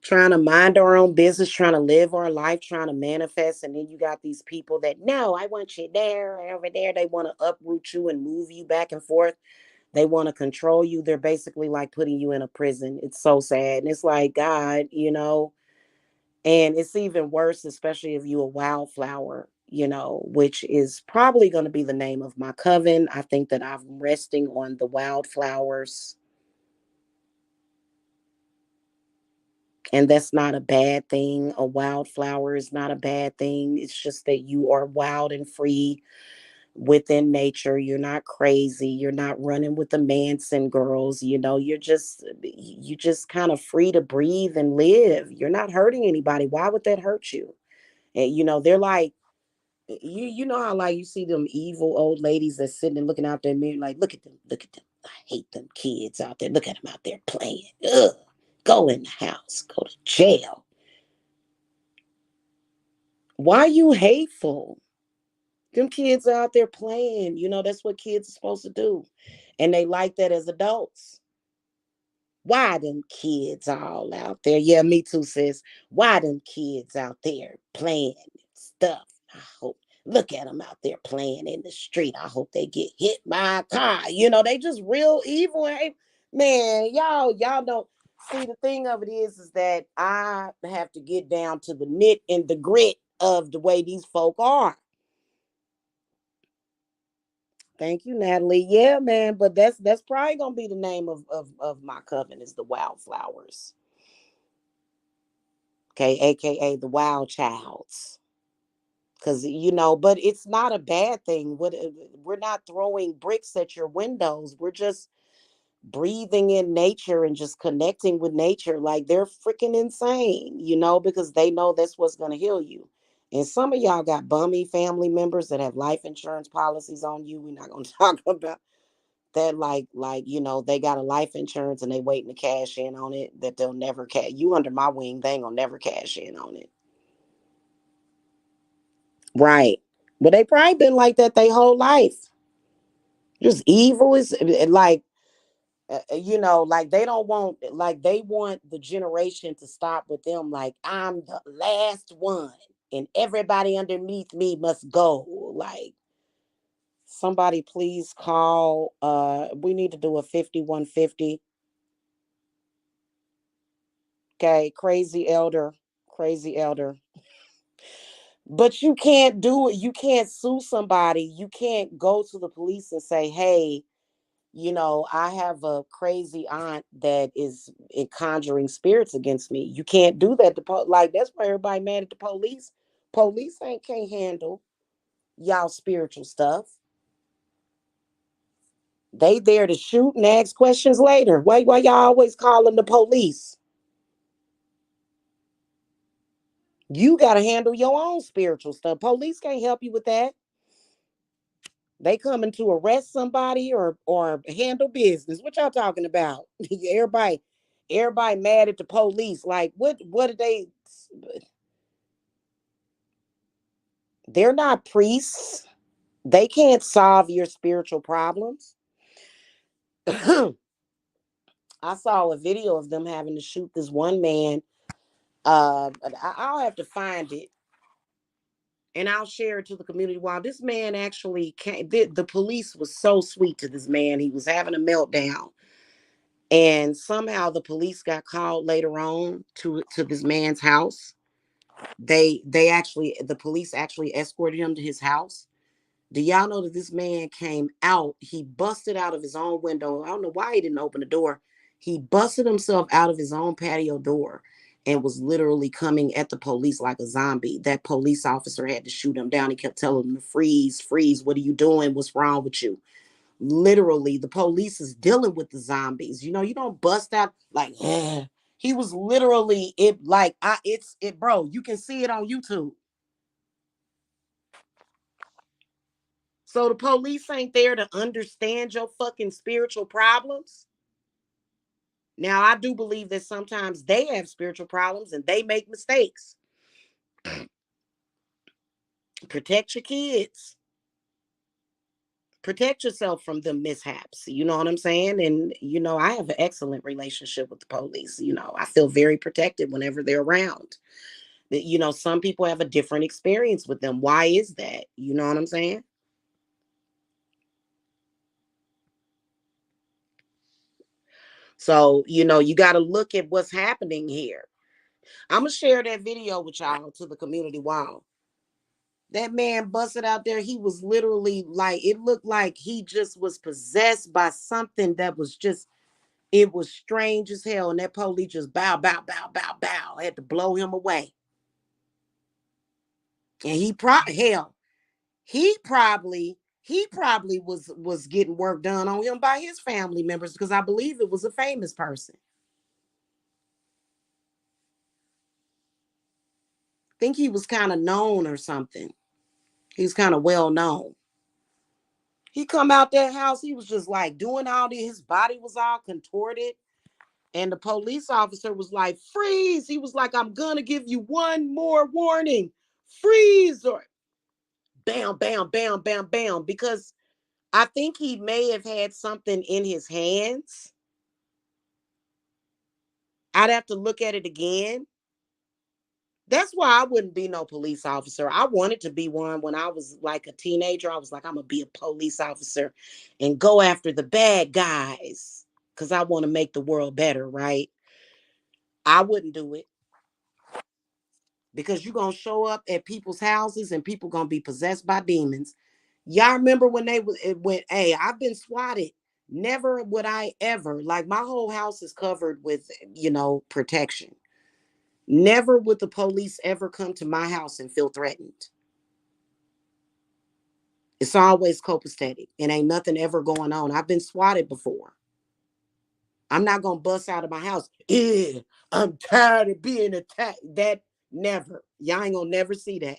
Trying to mind our own business, trying to live our life, trying to manifest. And then you got these people that, no, I want you there, over there. They want to uproot you and move you back and forth. They want to control you. They're basically like putting you in a prison. It's so sad. And it's like, God, and it's even worse, especially if you a wildflower, which is probably going to be the name of my coven. I think that I'm resting on the wildflowers. And that's not a bad thing. A wildflower is not a bad thing. It's just that you are wild and free within nature. You're not crazy. You're not running with the Manson girls. You just kind of free to breathe and live. You're not hurting anybody. Why would that hurt you? And they're like, you know how like you see them evil old ladies that's sitting and looking out their mirror like, look at them. I hate them kids out there. Look at them out there playing. Ugh. Go in the house. Go to jail. Why are you hateful? Them kids are out there playing. That's what kids are supposed to do. And they like that as adults. Why them kids all out there? Yeah, me too, sis. Why them kids out there playing stuff? I hope. Look at them out there playing in the street. I hope they get hit by a car. They just real evil. Man, y'all don't see the thing of it is that I have to get down to the nit and the grit of the way these folk are. Thank you, Natalie. Yeah, man, but that's probably gonna be the name of my coven is the Wildflowers. Okay, aka the Wild Childs. Cause but it's not a bad thing. We're not throwing bricks at your windows. We're just breathing in nature and just connecting with nature. Like they're freaking insane, because they know that's what's gonna heal you. And some of y'all got bummy family members that have life insurance policies on you. We're not gonna talk about that they got a life insurance and they waiting to cash in on it that they'll never cash you under my wing. They ain't gonna never cash in on it. Right. But they probably been like that their whole life. Just evil is like like they don't want like they want the generation to stop with them like I'm the last one and everybody underneath me must go. Like somebody please call we need to do a 5150. Okay, crazy elder. But you can't do it. You can't sue somebody. You can't go to the police and say, hey, I have a crazy aunt that is conjuring spirits against me. You can't do that. Like, that's why everybody mad at the police. Police can't handle y'all spiritual stuff. They there to shoot and ask questions later. Why y'all always calling the police? You got to handle your own spiritual stuff. Police can't help you with that. They coming to arrest somebody or handle business. What y'all talking about? everybody mad at the police. Like what are they? They're not priests. They can't solve your spiritual problems. I saw a video of them having to shoot this one man. I'll have to find it and I'll share it to the community. While this man actually came, the police was so sweet to this man. He was having a meltdown. And somehow the police got called later on to this man's house. The police actually escorted him to his house. Do y'all know that this man came out? He busted out of his own window. I don't know why he didn't open the door. He busted himself out of his own patio door and was literally coming at the police like a zombie. That police officer had to shoot him down. He kept telling him to freeze, freeze. What are you doing? What's wrong with you? Literally, the police is dealing with the zombies. You don't bust out like, he was literally it like it's it, bro. You can see it on YouTube. So the police ain't there to understand your fucking spiritual problems. Now, I do believe that sometimes they have spiritual problems and they make mistakes. Protect your kids. Protect yourself from the mishaps. You know what I'm saying? And, I have an excellent relationship with the police. I feel very protected whenever they're around. Some people have a different experience with them. Why is that? You know what I'm saying? So, you got to look at what's happening here. I'm going to share that video with y'all to the community wall. That man busted out there. He was literally like, it looked like he just was possessed by something that was just, it was strange as hell. And that police just bow, bow, bow, bow, bow. Had to blow him away. And hell, he probably was getting work done on him by his family members, because I believe it was a famous person. I think he was kind of known or something. He was kind of well known. He come out that house, he was just like doing all this, his body was all contorted. And the police officer was like, freeze. He was like, I'm gonna give you one more warning. Freeze. Or bam, bam, bam, bam, bam. Because I think he may have had something in his hands. I'd have to look at it again. That's why I wouldn't be no police officer. I wanted to be one when I was like a teenager. I was like, I'm gonna be a police officer and go after the bad guys because I want to make the world better, right? I wouldn't do it, because you're gonna show up at people's houses and people gonna be possessed by demons. Y'all remember when it went, hey, I've been swatted. Never would I ever, like, my whole house is covered with, protection. Never would the police ever come to my house and feel threatened. It's always copacetic and ain't nothing ever going on. I've been swatted before. I'm not gonna bust out of my house. Yeah, I'm tired of being attacked. That never. Y'all ain't gonna never see that.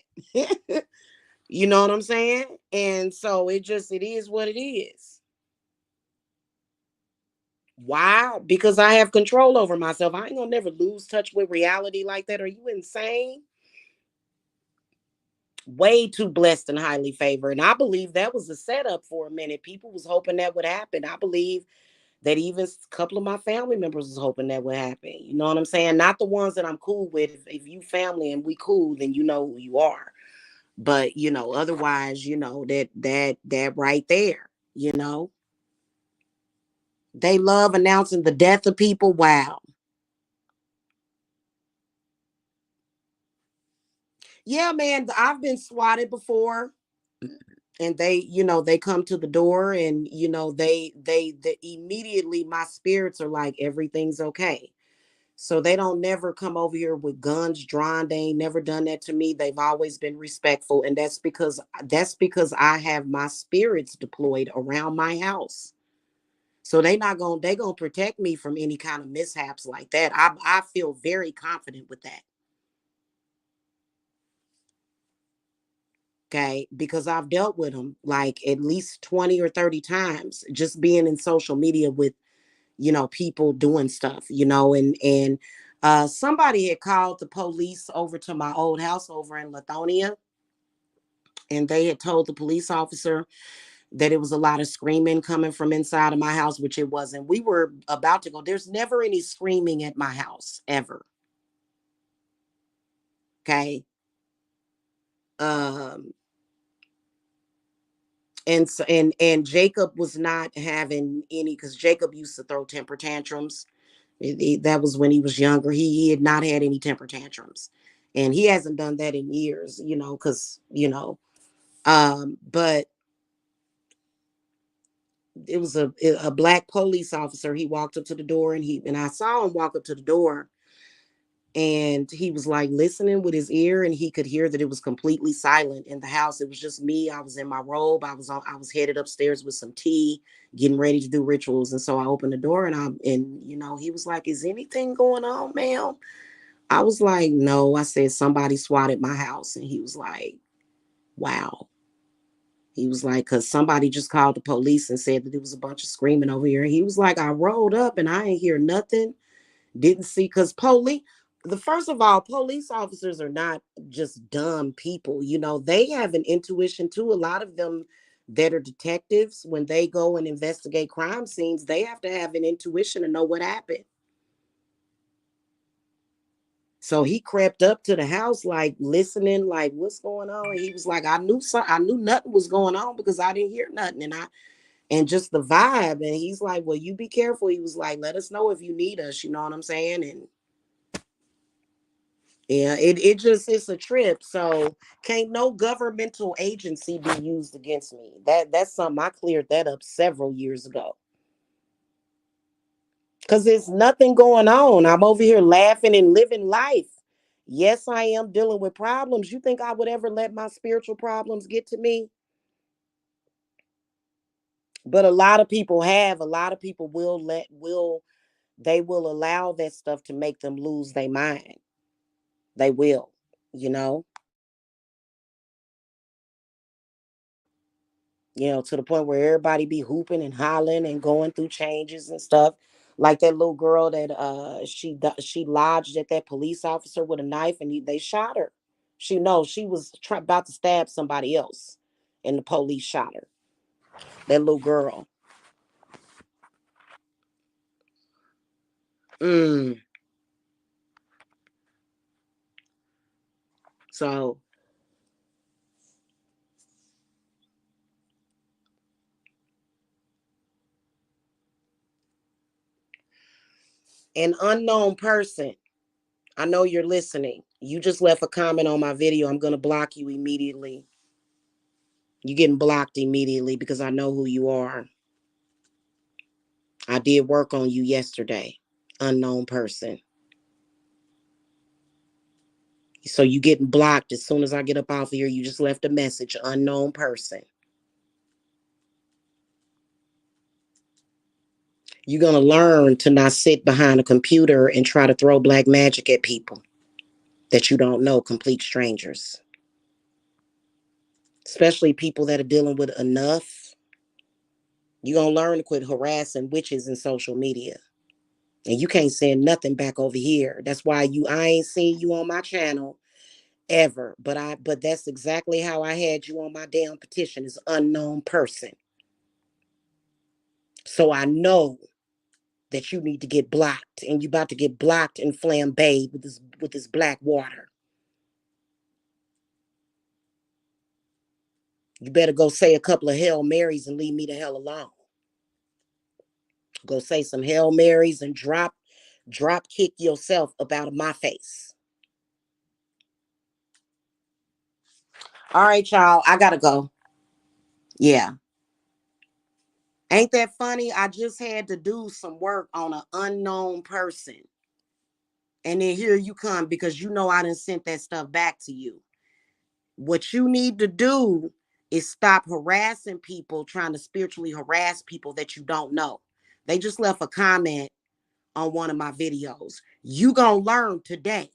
You know what I'm saying? And so it is what it is. Why? Because I have control over myself. I ain't gonna never lose touch with reality like that. Are you insane? Way too blessed and highly favored. And I believe that was a setup for a minute. People was hoping that would happen. I believe that even a couple of my family members was hoping that would happen. You know what I'm saying? Not the ones that I'm cool with. If you family and we cool, then you know who you are. But otherwise, that right there, they love announcing the death of people. Wow. Yeah, man, I've been swatted before. And they come to the door, and they immediately, my spirits are like, everything's okay. So they don't never come over here with guns drawn. They ain't never done that to me. They've always been respectful. And that's because I have my spirits deployed around my house. So they gonna protect me from any kind of mishaps like that. I feel very confident with that. Okay, because I've dealt with them like at least 20 or 30 times, just being in social media with, people doing stuff, and somebody had called the police over to my old house over in Lithonia, and they had told the police officer that it was a lot of screaming coming from inside of my house, which it wasn't. We were about to go. There's never any screaming at my house ever. Okay. Um, and Jacob was not having any, because Jacob used to throw temper tantrums. That was when he was younger. He had not had any temper tantrums, and he hasn't done that in years. Because but it was a black police officer. He walked up to the door, and I saw him walk up to the door, and he was like listening with his ear, and he could hear that it was completely silent in the house. It was just me. I was in my robe. I was headed upstairs with some tea, getting ready to do rituals. And so I opened the door, and he was like, is anything going on, ma'am? I was like, no. I said, somebody swatted my house. And he was like, wow. He was like, because somebody just called the police and said that there was a bunch of screaming over here. And he was like, I rolled up and I ain't hear nothing. Didn't see, because first of all, police officers are not just dumb people. They have an intuition too. A lot of them that are detectives, when they go and investigate crime scenes, they have to have an intuition to know what happened. So he crept up to the house, like listening, like, what's going on? And he was like, I knew nothing was going on because I didn't hear nothing. and just the vibe. And he's like, well, you be careful. He was like, let us know if you need us. You know what I'm saying? And yeah, it's a trip. So can't no governmental agency be used against me. That's something I cleared that up several years ago. Cause there's nothing going on. I'm over here laughing and living life. Yes, I am dealing with problems. You think I would ever let my spiritual problems get to me? But a lot of people have. A lot of people will allow that stuff to make them lose their mind. They will, you know. To the point where everybody be hooping and hollering and going through changes and stuff. Like that little girl that she lodged at that police officer with a knife and they shot her. She was about to stab somebody else, and the police shot her. That little girl. Mm. So an unknown person. I know you're listening. You just left a comment on my video. I'm gonna block you immediately. You're getting blocked immediately because I know who you are. I did work on you yesterday. Unknown person. So you getting blocked as soon as I get up off here. You just left a message. Unknown person. You're gonna learn to not sit behind a computer and try to throw black magic at people that you don't know, complete strangers. Especially people that are dealing with enough. You're gonna learn to quit harassing witches in social media. And you can't send nothing back over here. That's why I ain't seen you on my channel ever. But that's exactly how I had you on my damn petition as unknown person. So I know that you need to get blocked, and you about to get blocked and flambéed with this black water. You better go say a couple of Hail Marys and leave me the hell alone. Go say some Hail Marys and drop kick yourself up out of my face. All right, y'all. I gotta go. Yeah. Ain't that funny? I just had to do some work on an unknown person. And then here you come because I done sent that stuff back to you. What you need to do is stop harassing people, trying to spiritually harass people that you don't know. They just left a comment on one of my videos. You gonna learn today.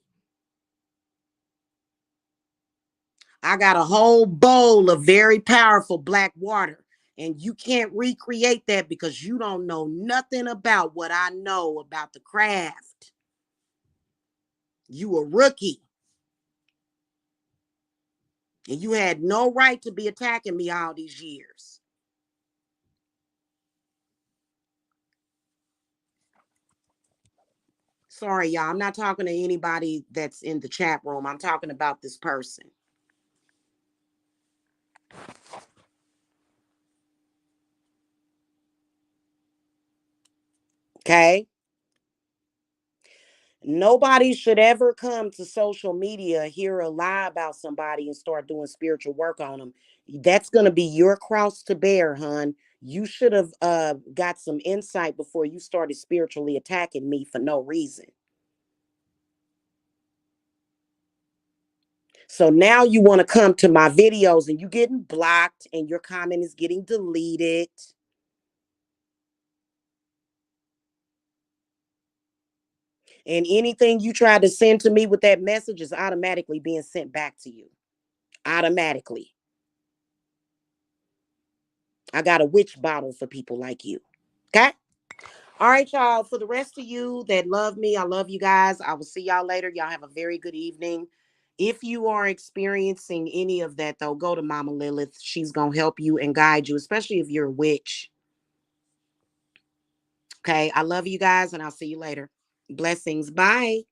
I got a whole bowl of very powerful black water, and you can't recreate that because you don't know nothing about what I know about the craft. You a rookie, and you had no right to be attacking me all these years. Sorry, y'all. I'm not talking to anybody that's in the chat room. I'm talking about this person. Okay? Nobody should ever come to social media, hear a lie about somebody, and start doing spiritual work on them. That's going to be your cross to bear, hon. You should have got some insight before you started spiritually attacking me for no reason. So now you want to come to my videos and you getting blocked and your comment is getting deleted. And anything you try to send to me with that message is automatically being sent back to you. Automatically. I got a witch bottle for people like you. Okay? All right, y'all. For the rest of you that love me, I love you guys. I will see y'all later. Y'all have a very good evening. If you are experiencing any of that, though, go to Mama Lilith. She's going to help you and guide you, especially if you're a witch. Okay? I love you guys, and I'll see you later. Blessings. Bye.